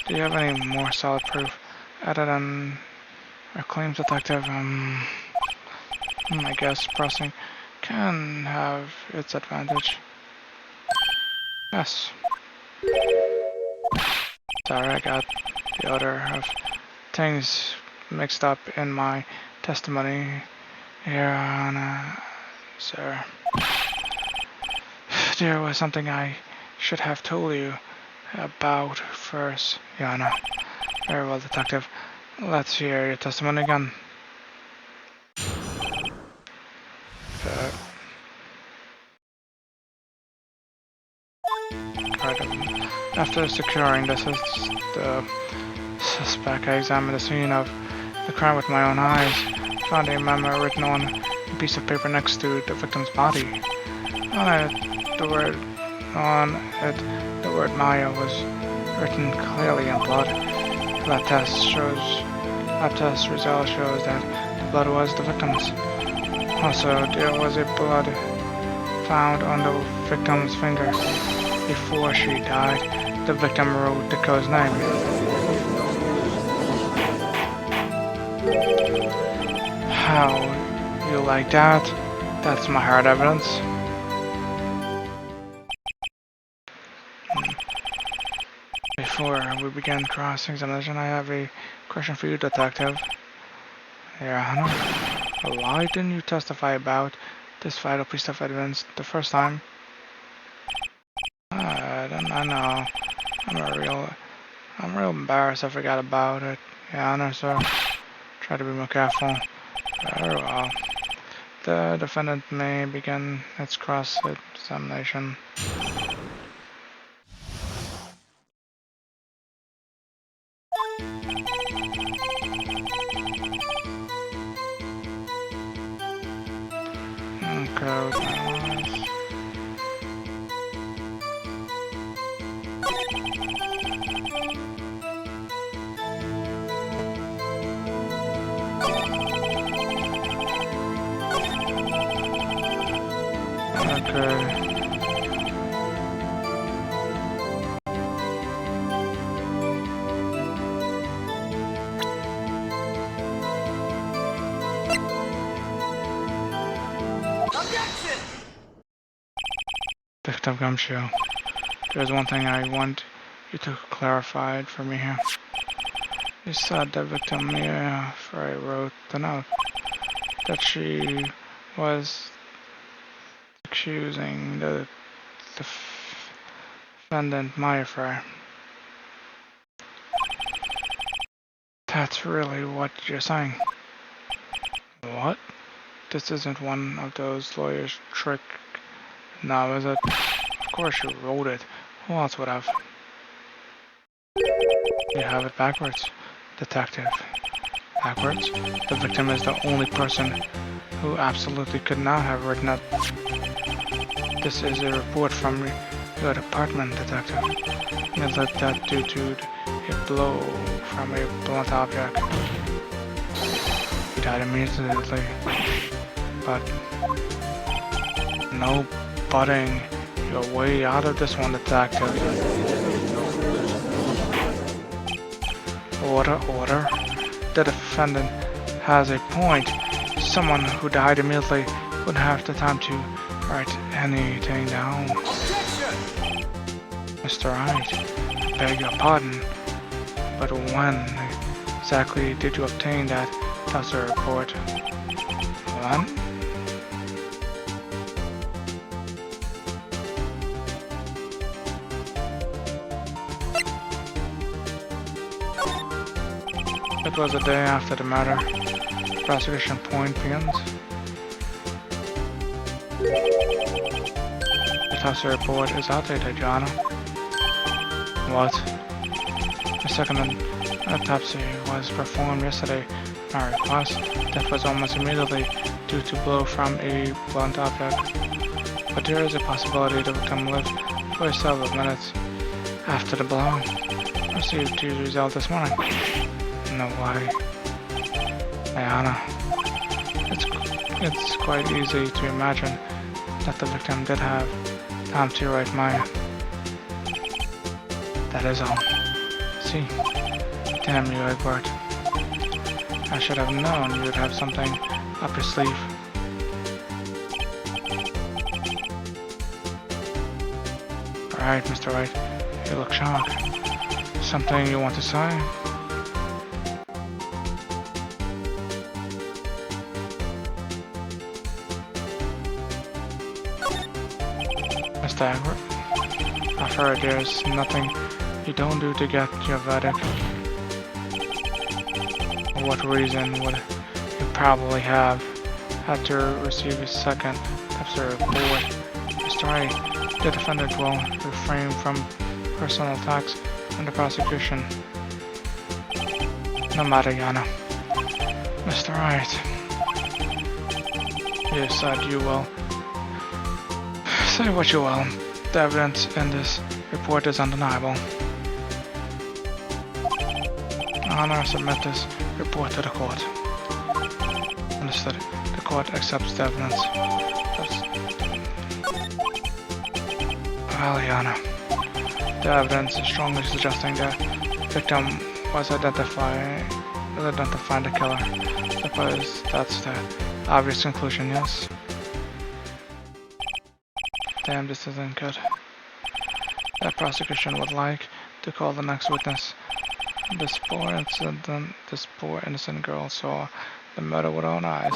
Do you have any more solid proof other than Our claims detective, I guess pressing can have its advantage. Yes. Sorry, I got the order of things mixed up in my testimony here, sir. There was something I should have told you about first, Yana. Very well, detective. Let's hear your testimony again. After securing the suspect, I examined the scene of the crime with my own eyes. Found a memo written on a piece of paper next to the victim's body. On it, the word Maya was written clearly in blood. Lab test result shows that the blood was the victim's. Also, there was a blood found on the victim's finger. Before she died, the victim wrote the code's name. How you like that? That's my hard evidence. Before we begin cross-examination, I have a question for you, detective. Your Honor, why didn't you testify about this vital piece of evidence the first time? I know. I'm real embarrassed I forgot about it. Your Honor, sir. Try to be more careful. Very well. The defendant may begin its cross-examination. Detective Gumshoe, there's one thing I want you to clarify for me here. You said the victim Mia Frey wrote the note that she was accusing the defendant Maya Frey. That's really what you're saying. What? This isn't one of those lawyers' trick now, is it? Of course you wrote it. Who else would have? You have it backwards, detective. Backwards? The victim is the only person who absolutely could not have written it. This is a report from your department, detective. You let that due to a blow from a blunt object. He died immediately. But no butting. You're way out of this one, detective. Order. The defendant has a point. Someone who died immediately wouldn't have the time to write anything down. Mr. Wright, I beg your pardon, but when exactly did you obtain that doctor report? When? It was a day after the murder. Prosecution point begins. The autopsy report is outdated, Your Honor. What? The second autopsy was performed yesterday. My request. Death was almost immediately due to blow from a blunt object. But there is a possibility the victim lived for several minutes after the blow. Received the result this morning. No way. Ayana. It's quite easy to imagine that the victim did have time to write Maya. That is all. See? Damn you, Egbert. I should have known you'd have something up your sleeve. Alright, Mr. Wright, you look shocked. Something you want to say? Mr. Agri, I've heard there's nothing you don't do to get your verdict. For what reason would you probably have had to receive a second absurd report? Mr. Wright, the defendant will refrain from personal attacks on the prosecution. No matter, Yana. Mr. Wright, you said you will. Say what you will. The evidence in this report is undeniable. I submit this report to the court. Understood. The court accepts the evidence. Well, Yana, the evidence is strongly suggesting the victim was identifying the killer. Suppose that's the obvious conclusion, yes? Damn, this isn't good. The prosecution would like to call the next witness. This poor innocent girl saw the murder with her own eyes.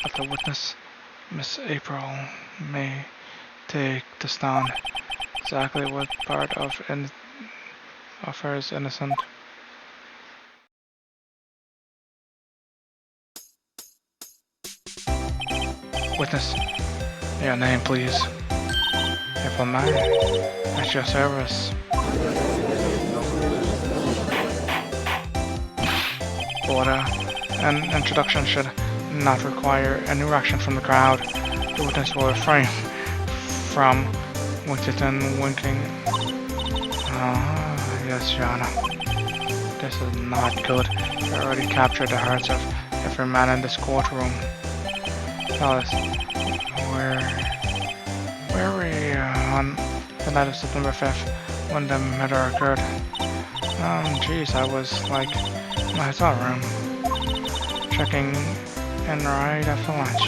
Let the witness, Miss April, may take the stand. Exactly what part of her is innocent? Witness, your name, please. April May, at your service. Order. An introduction should not require any reaction from the crowd. The witness will refrain from winking. Yes, Yana. This is not good. You already captured the hearts of every man in this courtroom. Tell us, where were you on the night of September 5th when the murder occurred? Geez, I was like in my hotel room, checking in right after lunch.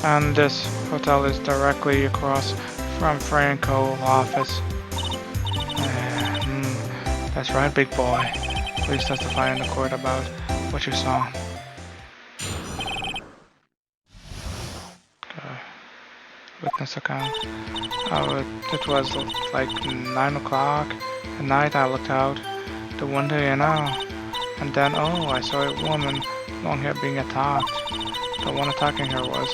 And this hotel is directly across from Franco's office. That's right, big boy. Please testify in the court about what you saw. Witness account. It was like 9 o'clock at night. I looked out the window, and then I saw a woman, long hair, being attacked. The one attacking her was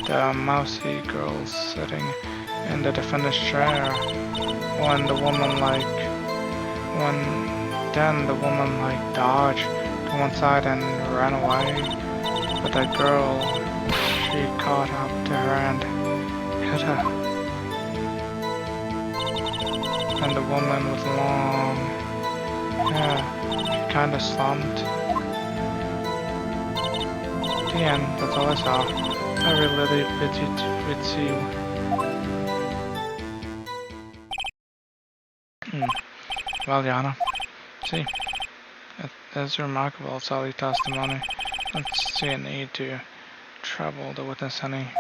the mousy girl sitting in the defendant's chair. Then the woman dodged to one side and ran away. But that girl, she caught up to her and hit her. And the woman with long hair, she kinda slumped. The end, that's all I saw. I really pitied you. Well, Yana, see, it is remarkable, it's all your testimony. I don't see a need to trouble the witness any.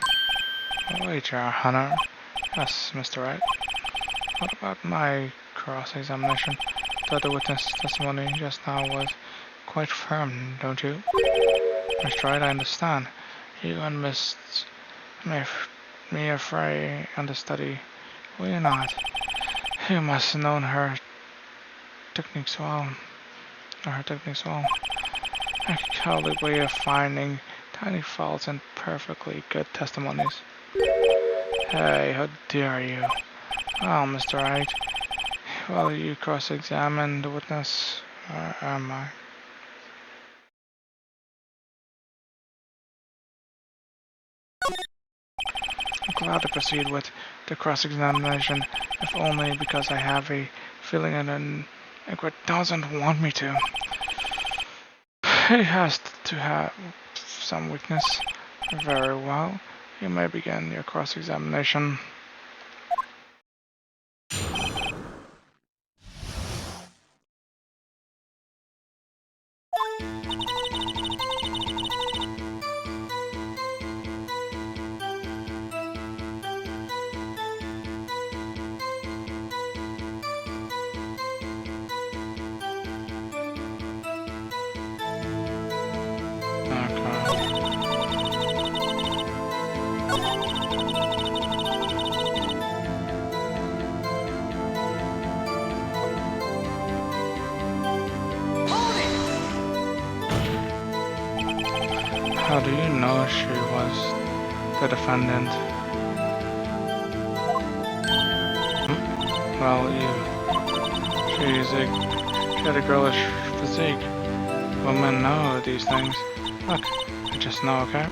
Wait, Your Honor. Yes, Mr. Wright. What about my cross-examination? Thought the witness' testimony just now was quite firm, don't you? Mr. Wright, I understand. You and Miss Mia Frey understudy, were you not? You must have known her techniques well. A cowardly way of finding tiny faults in perfectly good testimonies. Hey, how dare you? Well, Mr. Wright, will you cross-examine the witness, or am I? I'm glad to proceed with the cross-examination, if only because I have a feeling that Ingrid doesn't want me to. He has to have some weakness. Very well. You may begin your cross-examination. wish she was the defendant. Well, she had a girlish physique. Women know these things. Look, I just know, okay?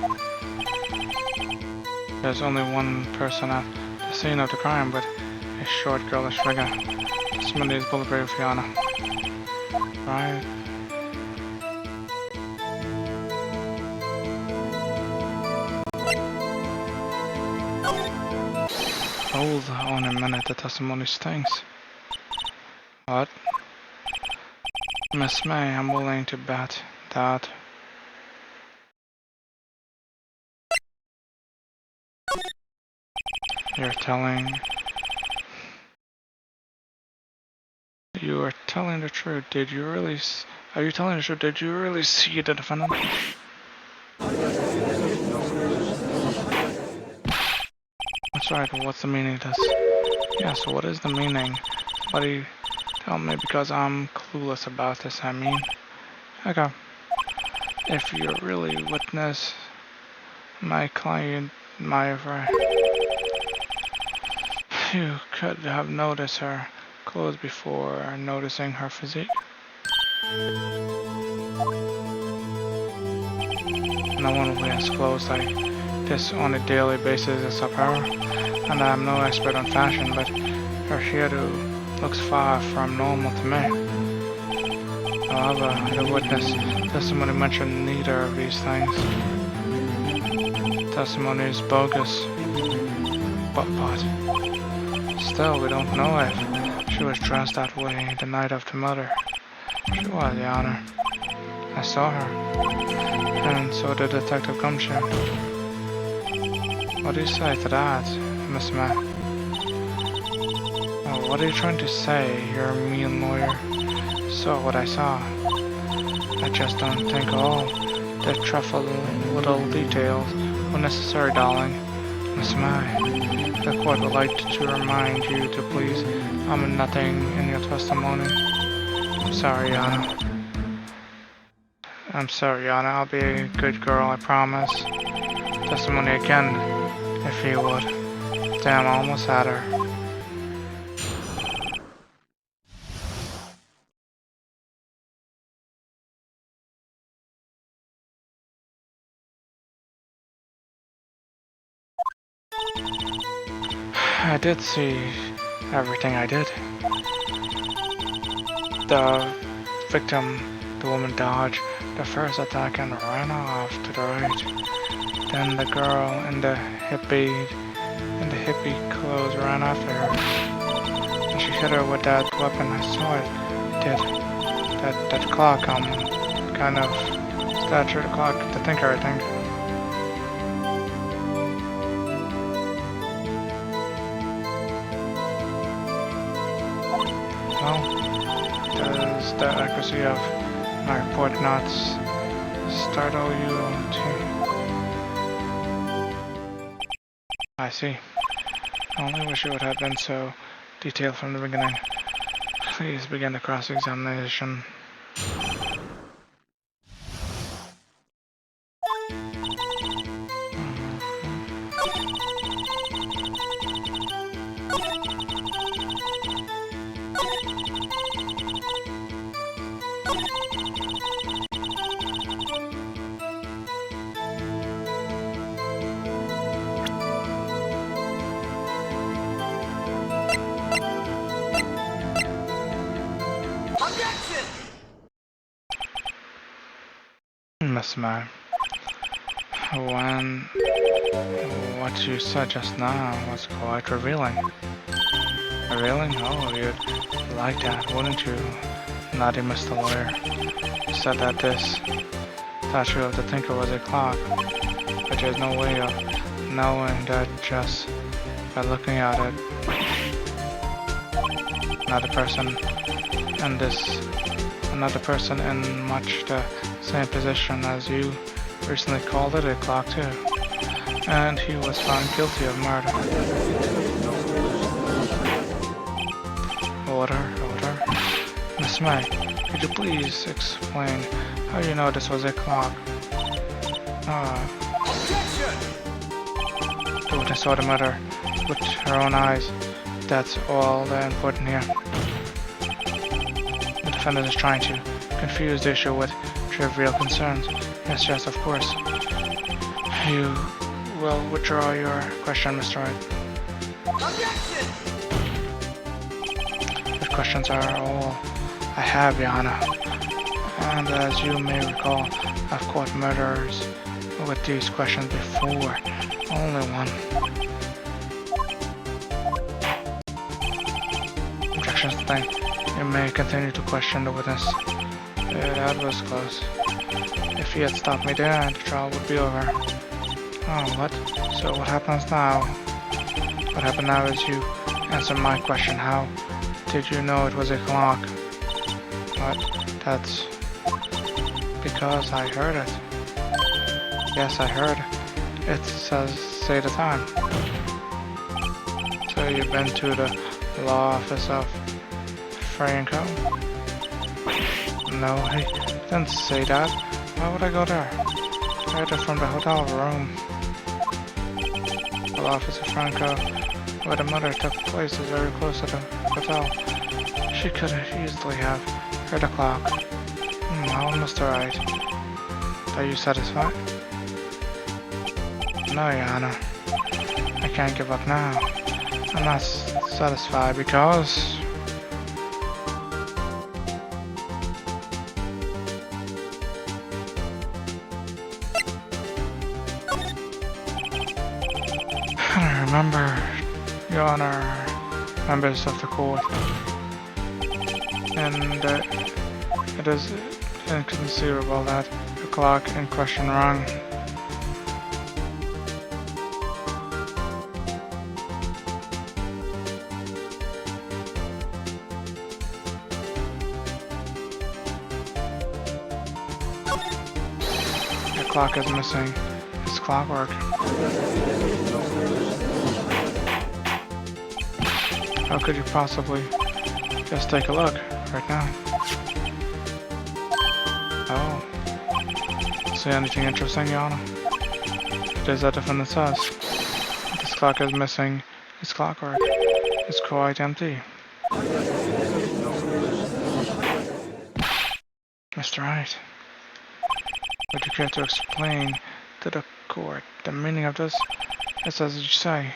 There's only one person at the scene of the crime with a short girlish figure. Somebody's bulletproof, Fiona. Right? Hold on a minute, the testimony stinks. What? Miss May, I'm willing to bet that you are telling the truth. Did you really? Are you telling the truth? Did you really see the defendant? That's right. But what's the meaning of this? Yeah. So what is the meaning? Somebody tell me, because I'm clueless about this. I mean, okay. If you really witness my client, Wright, you could have noticed her clothes before noticing her physique. No one wears clothes like this on a daily basis except her, and I'm no expert on fashion, but her hairdo looks far from normal to me. However, the witness testimony mentioned neither of these things. Testimony is bogus. But still, we don't know if she was dressed that way the night of the murder. She was, Your Honor. I saw her, and so did Detective Gumshoe. What do you say to that, Miss May? Oh, what are you trying to say? You're a mean lawyer. Saw what I saw. I just don't think all the truffle little details were necessary, darling. Miss May, the court would like to remind you to please omit nothing in your testimony. I'm sorry, Yana. I'll be a good girl, I promise. Testimony again, if you would. Damn, I almost had her. I did see everything I did. The victim, the woman, dodged the first attack and ran off to the right. Then the girl in the hippie clothes ran after her. And she hit her with that weapon. I saw it. That clock, kind of statue, the clock, the thinker, I think. Well, does the accuracy of my report not startle you too? I see. I only wish it would have been so detailed from the beginning. Please begin the cross-examination. Miss May, what you said just now was quite revealing. Revealing? Oh, you'd like that, wouldn't you, naughty Mr. Lawyer? You said that this statue of the thinker was a clock, but there's no way of knowing that just by looking at it. Another person in much the same position as you recently called it a clock too, and he was found guilty of murder. Order. Miss May, could you please explain how you know this was a clock? witness saw the murder with her own eyes. That's all the important here. The defendant is trying to confuse the issue with trivial concerns. Yes, of course. You will withdraw your question, Mr. Wright. Objection! The questions are all I have, Your Honor. And as you may recall, I've caught murderers with these questions before. Only one. Objections to thing. You may continue to question the witness. That was close. If he had stopped me there, the trial would be over. Oh, what? So what happens now? What happened now is you answer my question. How did you know it was a clock? What? That's because I heard it. Yes, I heard. It says, say the time. So you've been to the law office of Franco? No, he didn't say that. Why would I go there? I heard it from the hotel room. The law office of Franco, where the murder took place, is very close to the hotel. She could easily have heard the clock. Well, Mr. Wright, are you satisfied? No, Your Honor. I can't give up now. I'm not satisfied because... I remember, Your Honor, members of the court, and it is inconceivable that the clock in question rang. The clock is missing its clockwork. How could you possibly just take a look right now? Oh. See anything interesting, Your Honor? It is a defendant says. This clock is missing its clockwork. It's quite empty. Mr. Wright, would you care to explain to the court the meaning of this? It's as you say.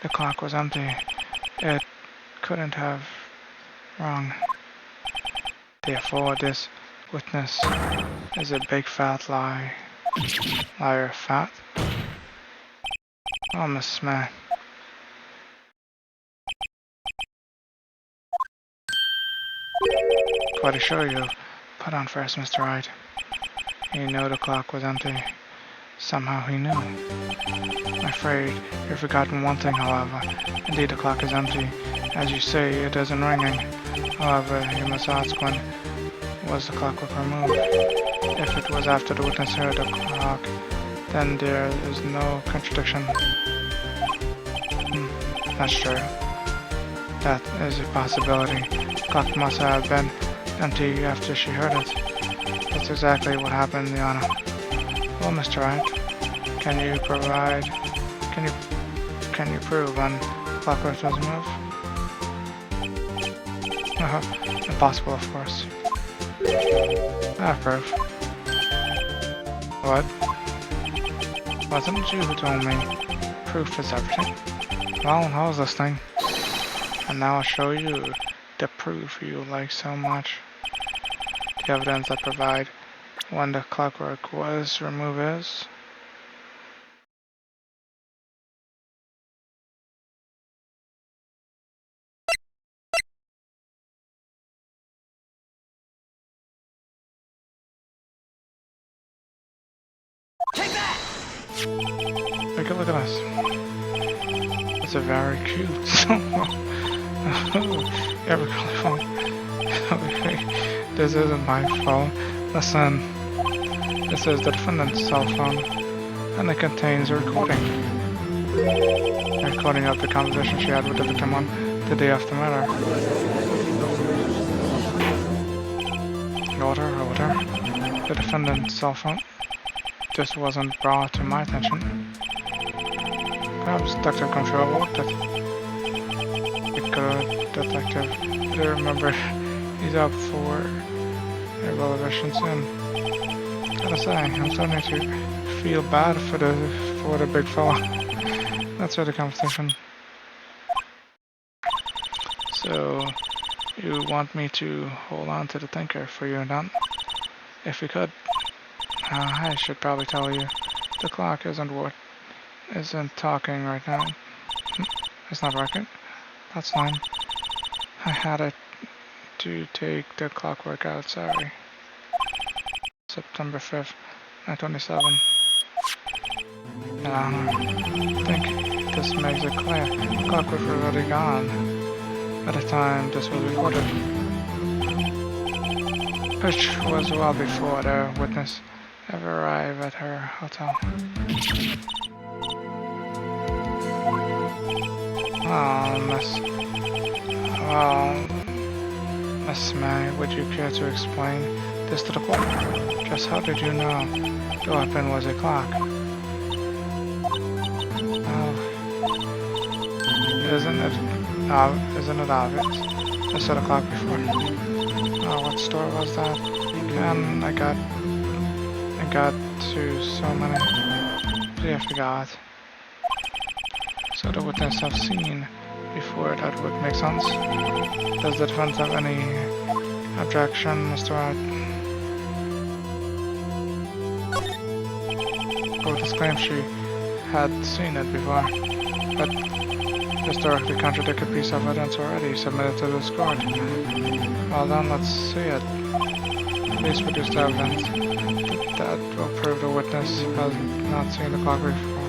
The clock was empty. It couldn't have wrong. Therefore, this witness is a big fat lie. Liar fat? Oh, Miss Smith. Quite a show you put on first, Mr. Wright. You know the clock was empty. Somehow he knew. I'm afraid you've forgotten one thing, however. Indeed, the clock is empty. As you say, it isn't ringing. However, you must ask when was the clockwork removed. If it was after the witness heard the clock, then there is no contradiction. That's true. That is a possibility. The clock must have been empty after she heard it. That's exactly what happened, Your Honor. Well, Mr. Wright, can you prove when the clockwork was removed? Impossible, of course. I have proof. What? Wasn't it you who told me proof is everything? Well, how's this thing? And now I'll show you the proof you like so much. The evidence I provide when the clockwork was removed is... Take that! Look at this. It's a very cute song. This isn't my phone. Listen, this is the defendant's cell phone, and it contains a recording. A recording of the conversation she had with the victim on the day after murder. Order. The defendant's cell phone. This wasn't brought to my attention. Perhaps Dr. Control looked at the detective. I do remember he's up for evaluation soon. Gotta say, I'm starting to feel bad for the big fella. That's where the competition. So, you want me to hold on to the Tinker for you, then? If we could. I should probably tell you, the clock isn't talking right now. It's not working. That's fine. I had it to take the clockwork out, sorry. September 5th, 1927. I think this makes it clear. The clockwork was already gone by the time this was recorded. Which was well before the witness ever arrived at her hotel. Miss May, would you care to explain this to the court? Just how did you know the weapon was a clock? Oh, isn't it obvious? I saw the clock before. Oh, what store was that? And I got to so many. I forgot. So the witness have seen before, that would make sense. Does the defense have any objection, Mr. Wright? Witness claims she had seen it before, but historically contradicted piece of evidence already submitted to this court. Well then, let's see it. Please produce the evidence that will prove the witness has not seen the clock before.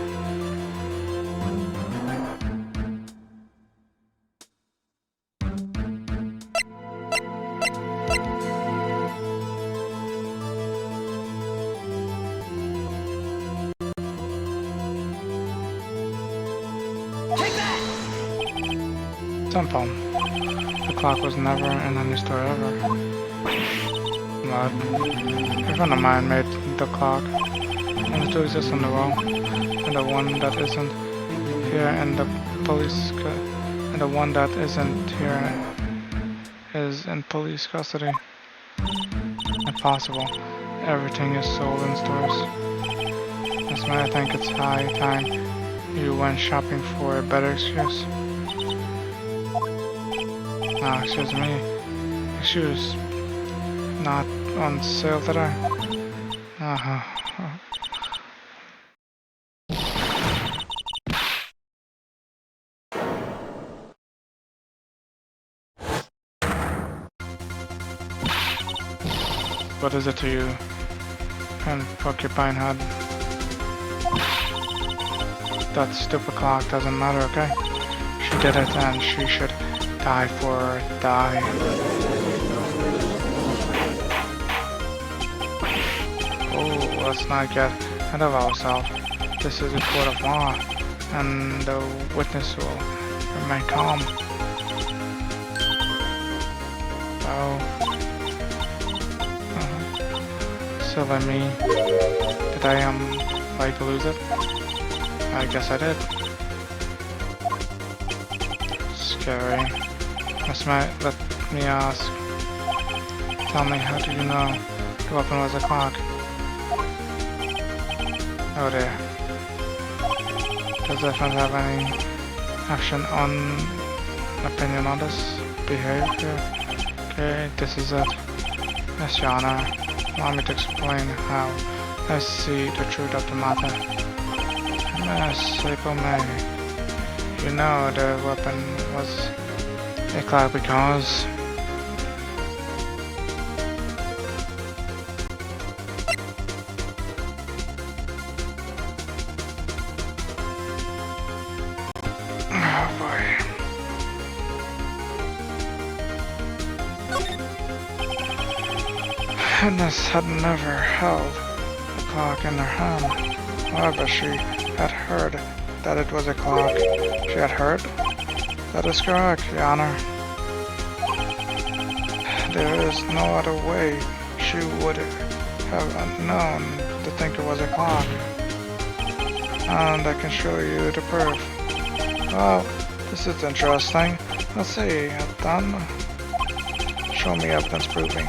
Simple. The clock was never in any store ever. But a friend of mine made the clock, and the two exist on the wall, and the one that isn't here in the police, and the one that isn't here is in police custody. Impossible. Everything is sold in stores. That's why I think it's high time you went shopping for a better excuse. Excuse me. Shoes not on sale today. What is it to you? And porcupine head. That stupid clock doesn't matter, okay? She did it and she should die for die. Oh, let's not get ahead of ourselves. This is a court of law, and the witness will remain calm. Oh. Silly me. Did I like lose it? I guess I did. Scary. Let me ask. Tell me, how do you know the weapon was a clock? Oh dear. Does the defense have any opinion on this behavior? Okay, this is it. Yes, Your Honor. Allow me to explain how I see the truth of the matter. Yes, April May. You know the weapon was a clock because oh boy. Agnes had never held a clock in her hand. However, she had heard that it was a clock. She had heard? That is correct, Your Honor. There is no other way she would have known to think it was a clock. and I can show you the proof. Well, this is interesting. Let's see, done. Show me evidence proving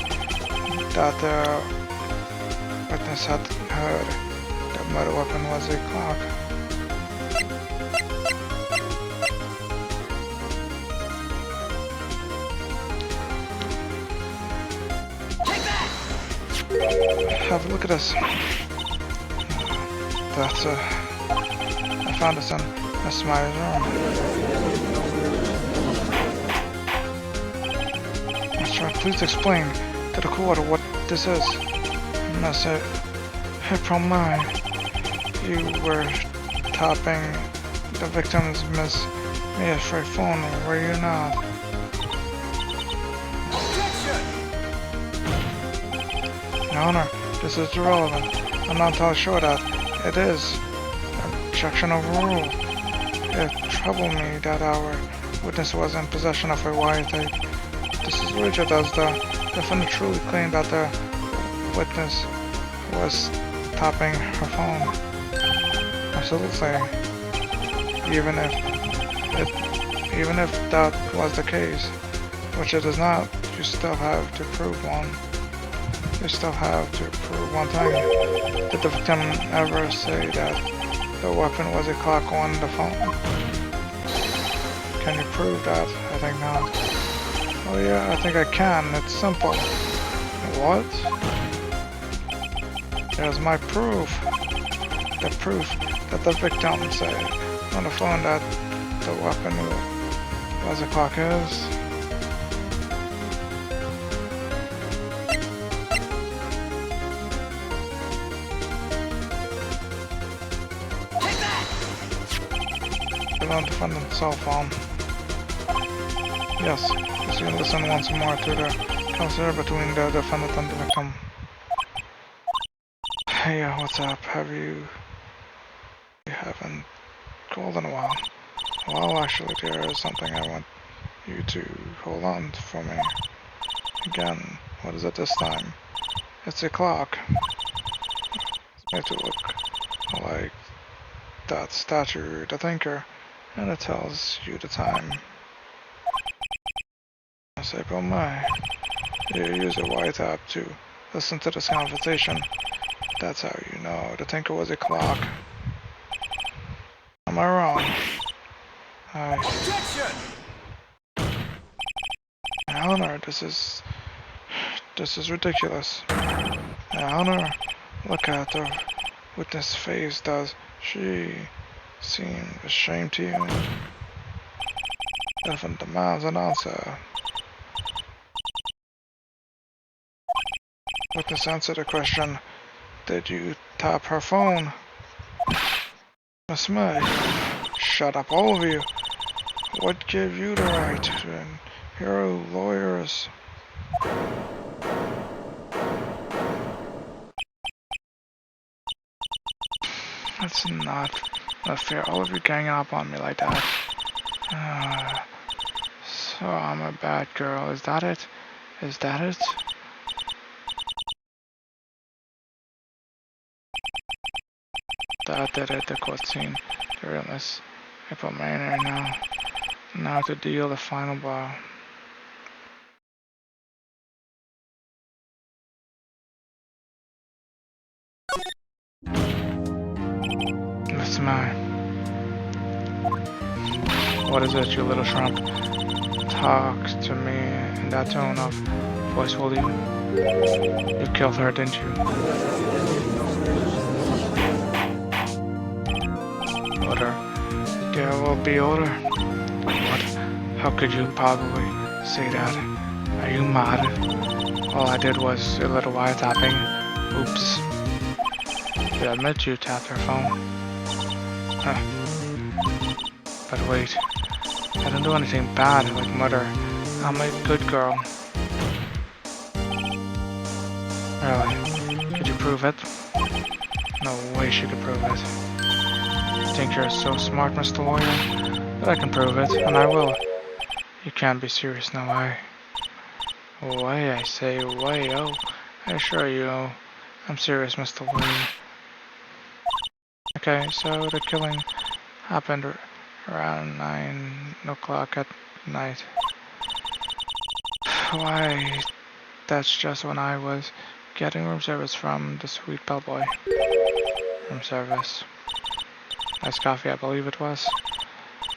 that the witness had heard the murder weapon was a clock. Have a look at this. That's I found this in Miss Meyer's room. Mr. Wright, please explain to the court what this is. Miss April May, you were tapping the victim's Miss Mia's phone, were you not? Your Honor, this is irrelevant. I'm not entirely sure that it is. Objection overruled. It troubled me that our witness was in possession of a wiretap. This is rigid as the defendant truly claimed that the witness was tapping her phone. Absolutely. Even if that was the case, which it is not, you still have to prove one. You still have to prove one thing. Did the victim ever say that the weapon was a clock on the phone? Can you prove that? I think not. Oh yeah, I think I can. It's simple. What? There's my proof. The proof that the victim said on the phone that the weapon was a clock is. On the defendant's cell phone. Yes, so you can listen once more to the conversation between the defendant and the victim. Hey, what's up? You haven't called in a while. Well, actually, there is something I want you to hold on for me. Again, what is it this time? It's a clock. It's made to look like that statue, the thinker. And it tells you the time. It's April May. You use a wiretap to listen to this conversation. That's how you know the thinker was a clock. Am I wrong? Objection! Eleanor, this is ridiculous. Eleanor, look at the witness' face. Does she seem ashamed to you? Defendant demands an answer. Witness, answer the question. Did you tap her phone? Miss May, shut up, all of you. What gave you the right? And here are lawyers. That's not fair. All of you gang up on me like that. So I'm a bad girl. Is that it? Is that it? That did it. The court scene. The realness. April Manor now to deal the final blow. Miss May. What is it, you little shrimp? Talk to me in that tone of voice, will you? You killed her, didn't you? Order. There will be order. What? How could you probably say that? Are you mad? All I did was a little wiretapping. Oops. You admit you tapped her phone. Huh. But wait. I didn't do anything bad like murder. I'm a good girl. Really? Could you prove it? No way she could prove it. You think you're so smart, Mr. Lawyer? But I can prove it, and I will. You can't be serious now, Why, I say, why, oh. I assure you, I'm serious, Mr. Lawyer. I Okay, so the killing happened around 9 o'clock at night. Why, that's just when I was getting room service from the sweet bellboy. Room service. Iced coffee, I believe it was.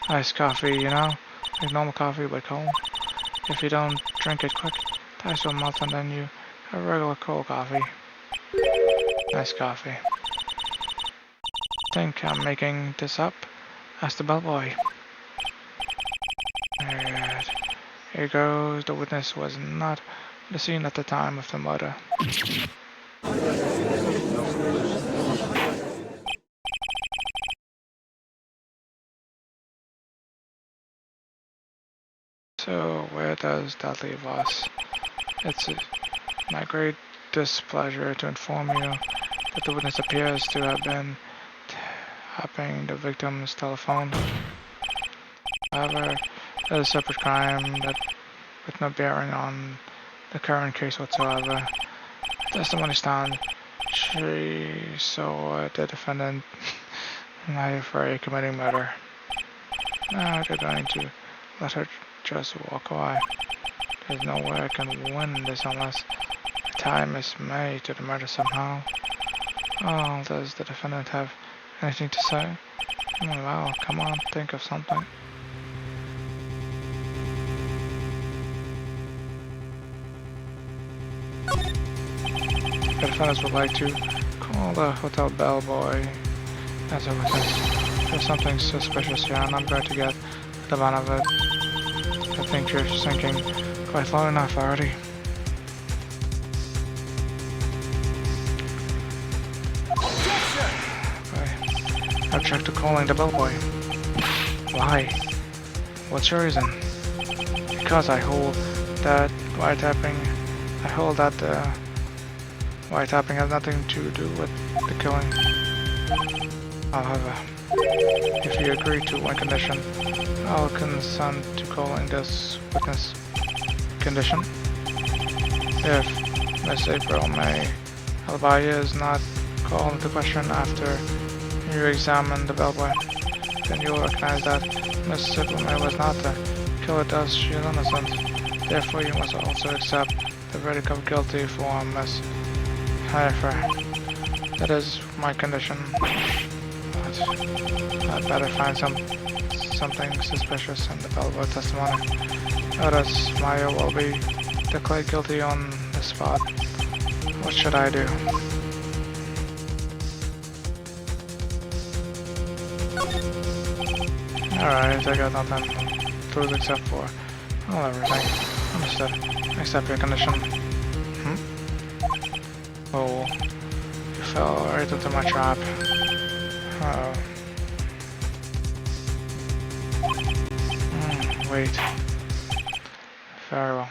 Iced coffee, you know, like normal coffee but cold. If you don't drink it quick, the ice will melt and then you have regular cold coffee. Iced coffee. Think I'm making this up? Asked the bellboy. Alright. Here goes. The witness was not at the scene at the time of the murder. So where does that leave us? It's my great displeasure to inform you that the witness appears to have been tapping the victim's telephone. However, that is a separate crime that with no bearing on the current case whatsoever. Testimony stand. She saw the defendant night for committing murder. Now they're going to let her just walk away. There's no way I can win this unless a time is made to the murder somehow. Oh, does the defendant have anything to say? Well, come on, think of something. The defendants would like to call the hotel bellboy as a witness. There's something suspicious here, and I'm going to get to the bottom of it. I think you're sinking quite low enough already. I object to calling the bellboy. Why? What's your reason? Because I hold that wiretapping. I hold that wiretapping has nothing to do with the killing. However, if you agree to one condition, I'll consent to calling this witness. Condition? If Miss April May alibi is not called into question after you examine the bellboy, then you'll recognize that Miss April May was not the killer, thus she is innocent. Therefore, you must also accept the verdict of guilty for Miss Heifer. That is my condition. But I'd better find something suspicious in the bellboy testimony. Else Maya will be declared guilty on the spot. What should I do? Alright, I got nothing to lose except for everything. Understood. Accept your condition. Oh, you fell right into my trap. Uh-oh. Wait. Very well.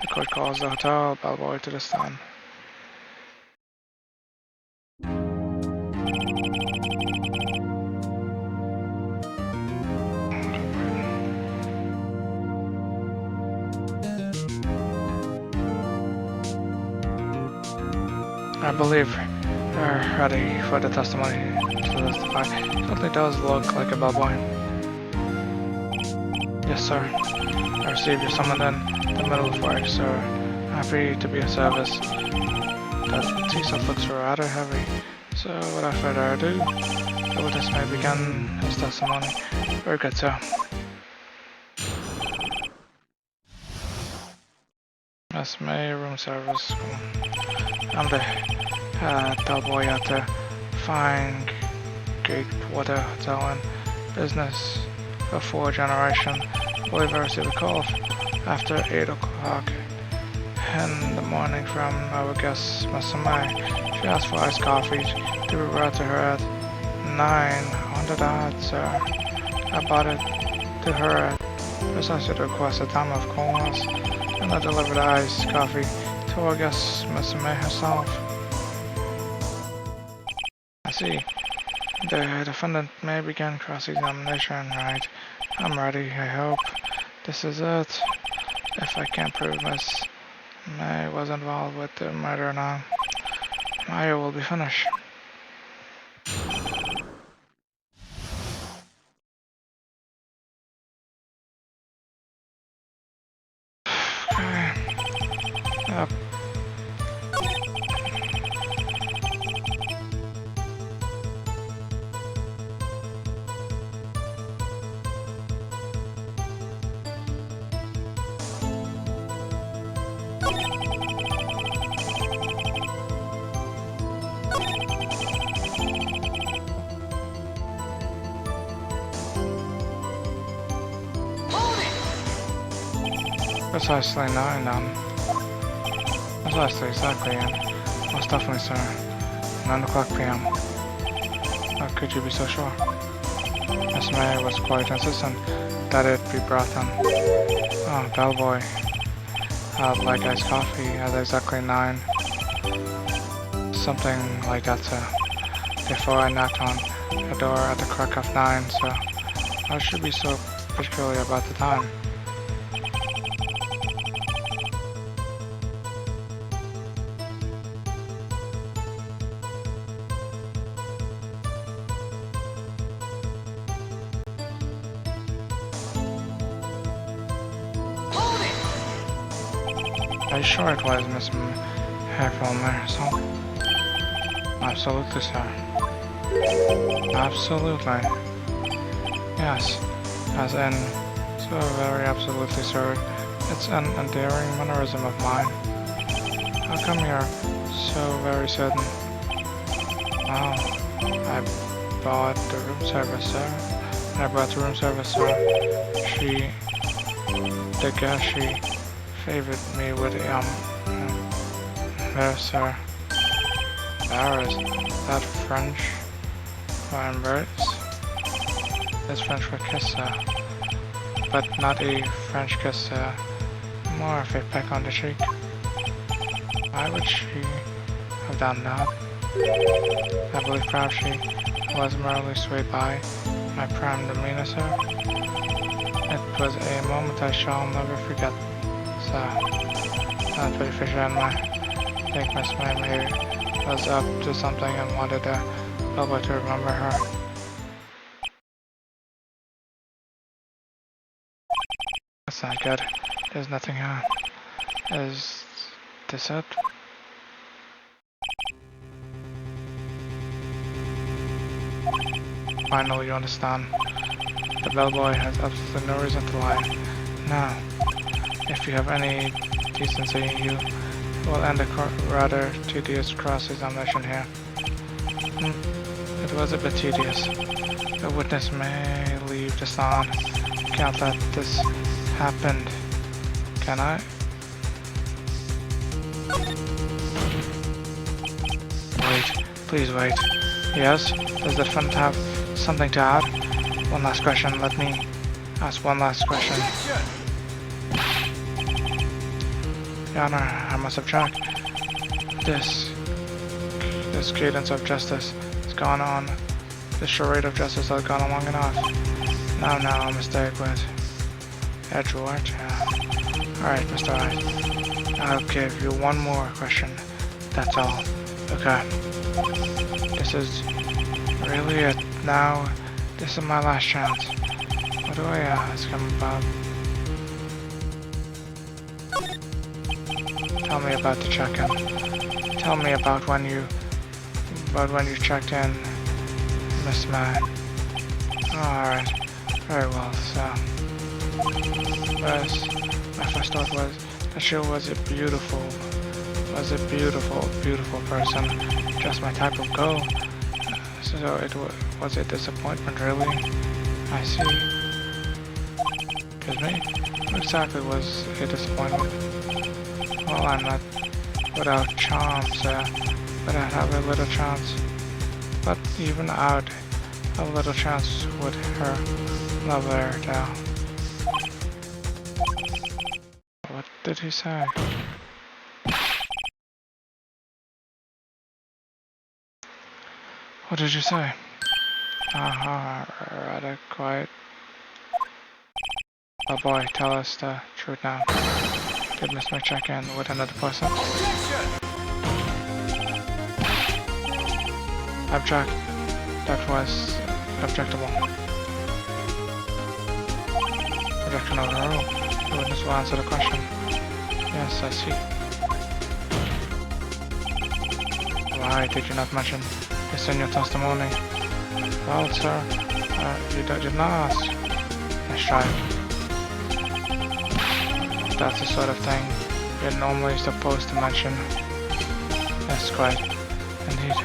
The court calls the hotel bellboy to the stand. I believe we're ready for the testimony to testify. It certainly does look like a bellboy. Yes, sir. I received your summons in the middle of work, so happy to be of service. That teacup looks rather heavy, so without further ado, the witness may begin his testimony. Very good, sir. Miss May, room service. I'm the bellboy at the Fine Gatewater Hotel and business of 4 generation. I believe I received a call after 8 o'clock in the morning from our guest, Miss May. She asked for iced coffee to be brought to her at 9 on the dot, sir. I brought it to her at precisely the requested time, of course, and I delivered the iced coffee to our guest, Miss May herself. I see. The defendant may begin cross-examination, right? I'm ready, I hope. This is it. If I can't prove Miss May was involved with the murder now, Maya will be finished. Precisely 9 then. Precisely, exactly, and most definitely, sir. 9 o'clock p.m. How could you be so sure? Miss May was quite insistent that it be brought in. Oh, bellboy. I'd like iced coffee at exactly 9. Something like that, sir. Before I knocked on the door at the crack of 9, so I should be so particularly about the time. Hold it! Are you sure it was Miss Hairfilmer, so? Absolutely, sir. Absolutely. Yes. As in, so very absolutely, sir. It's an endearing mannerism of mine. How come you're so very certain? Oh, I bought the room service, sir. I brought the room service, sir. The girl, she favored me with, there, sir. There is that French for embrace. That's French for kiss, sir. But not a French kiss, sir. More of a peck on the cheek. Why would she have done that? I believe perhaps she was merely swayed by my prime demeanor, sir. It was a moment I shall never forget, sir. That pretty fisher and I think Miss May was up to something and wanted the bellboy to remember her. That's not good. There's nothing here. Is this it? Finally, you understand. The bellboy has absolutely no reason to lie. Now, if you have any decency, you will end a rather tedious cross-examination here. It was a bit tedious. The witness may leave the stand. Can't let this happen. Can I? Wait. Please wait. Yes? Does the defendant have something to add? One last question. Let me ask one last question. Your Honor, I must object. This cadence of justice has gone on. This charade of justice has gone on long enough. Now, a mistake with Edward. Alright, Mr. Wright. I'll give you one more question. That's all. Okay. This is really it. Now, this is my last chance. What do I ask him about? Tell me about the check-in. Tell me about when you checked in, Miss May. Alright. Very well, so. First, my first thought was that she was a beautiful person. Just my type of girl. So it was a disappointment, really. I see. Excuse me? What exactly was a disappointment? Well, I'm not without charm, sir, but I have a little chance. But even out, a little chance with her lover now. What did he say? What did you say? Rather quiet. Oh boy, tell us the truth now. Did Miss May check in with another person? Object. That was objectable. Objection overruled. The witness will answer the question. Yes, I see. Why did you not mention this in your testimony? Well, sir, you did not ask. Nice try. That's the sort of thing you're normally supposed to mention. Yes, quite. Indeed.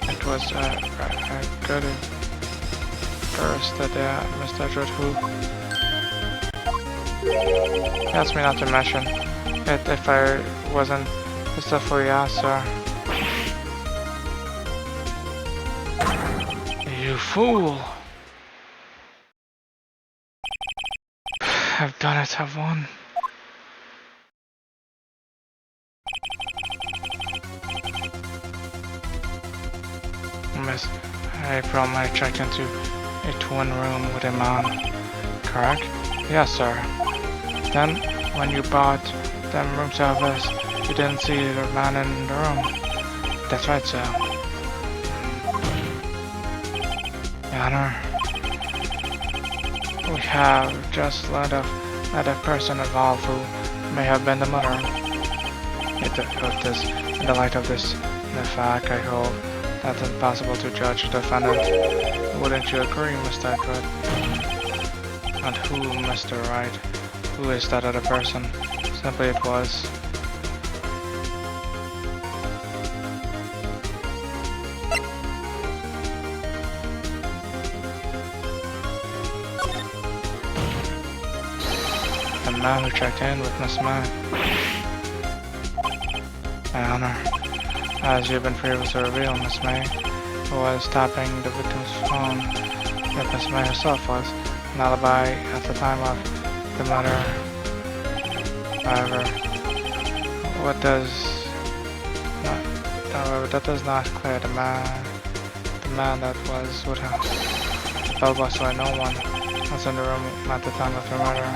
It was a good first that Mr. Edward who... He asked me not to mention it if I wasn't specifically asked, sir. You fool! I've done it, I've won. Miss April, I checked into a twin room with a man, correct? Yes, sir. Then, when you bought them room service, you didn't see the man in the room. That's right, sir. Your Honor, we have just learned of a person involved who may have been the murderer. In the light of this, the fact I hold that it's impossible to judge the defendant. Wouldn't you agree, Mr. Edward? And who, Mr. Wright? Who is that other person? Simply it was. The man who checked in with Miss May. My Honor, as you've been previously revealed, Miss May was tapping the victim's phone. If Miss May herself was an alibi at the time of the murder. However, that does not clear the man that was with her. The bellbuster and no one was in the room at the time of the murder.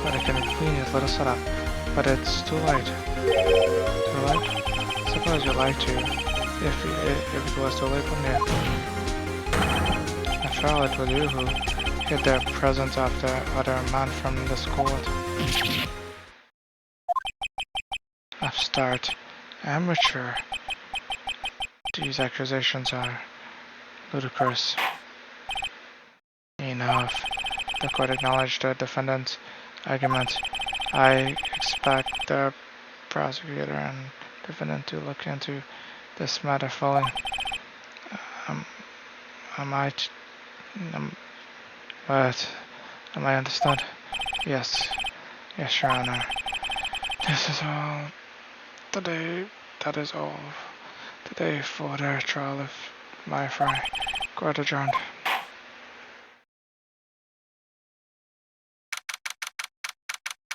What a convenient little setup, but it's too late. Too late? Suppose you'd like to, if it was too late for me. After all, it was you who hid the presence of the other man from this court. Upstart. Amateur. These accusations are ludicrous. Enough. The court acknowledged the defendant's argument. I expect the prosecutor and defendant to look into this matter fully. Am I understood? Yes. Yes, Your Honor. This is all. That is all. Today for their trial of my fry. Court adjourned.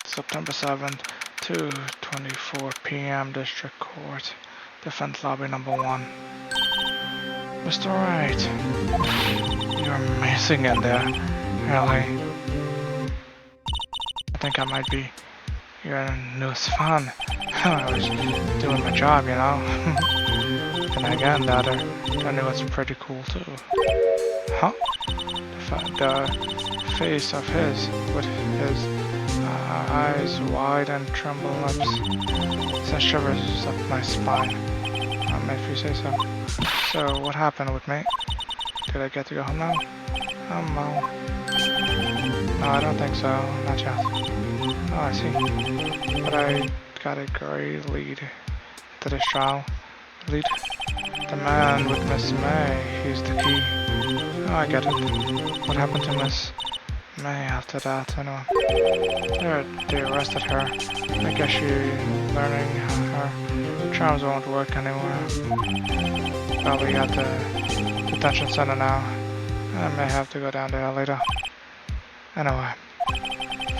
September 7th, 2:24 p.m. District Court. Defense Lobby number 1. Mr. Wright, you're amazing in there, really. I think I might be your newest fan. I was doing my job, you know. And again, the other was pretty cool too. Huh? The face of his, with his eyes wide and trembling lips, sent shivers up my spine. If you say so. So, what happened with me? Did I get to go home now? Well. No, I don't think so. Not yet. Oh, I see. But I got a great lead to this trial. Lead? The man with Miss May. He's the key. Oh, I get it. What happened to Miss May after that, anyway? They arrested her. I guess she's learning her charms won't work anymore. Probably at the detention center now. I may have to go down there later. Anyway,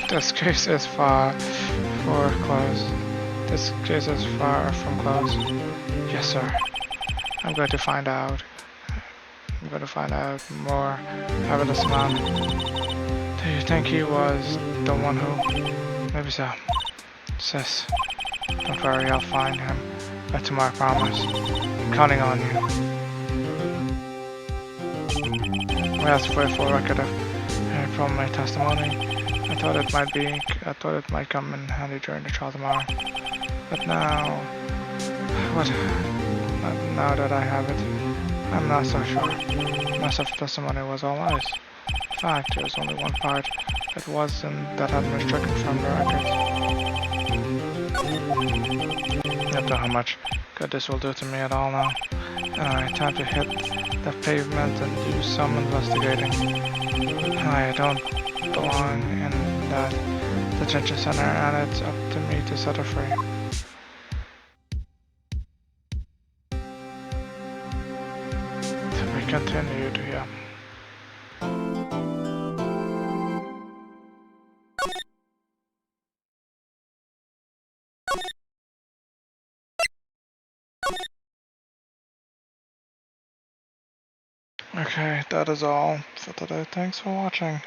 this case is far from closed. Yes, sir. I'm going to find out. More about this man. Do you think he was the one who? Maybe so. Sis, don't worry, I'll find him by tomorrow, I promise. I'm counting on you. We asked for a full record from my testimony. I thought it might come in handy during the trial tomorrow. But now, now that I have it, I'm not so sure. Most of the testimony was all lies. In fact, there was only one part that had been stricken from the records. I don't know how much good this will do to me at all now. Anyway, time to hit the pavement and do some investigating. I don't belong in that detention center, and it's up to me to set her free. To be continued, yeah. Okay, that is all for today. Thanks for watching.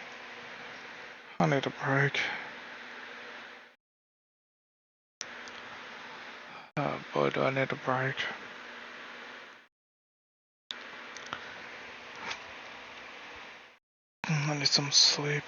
I need a break. Oh boy, do I need a break. I need some sleep.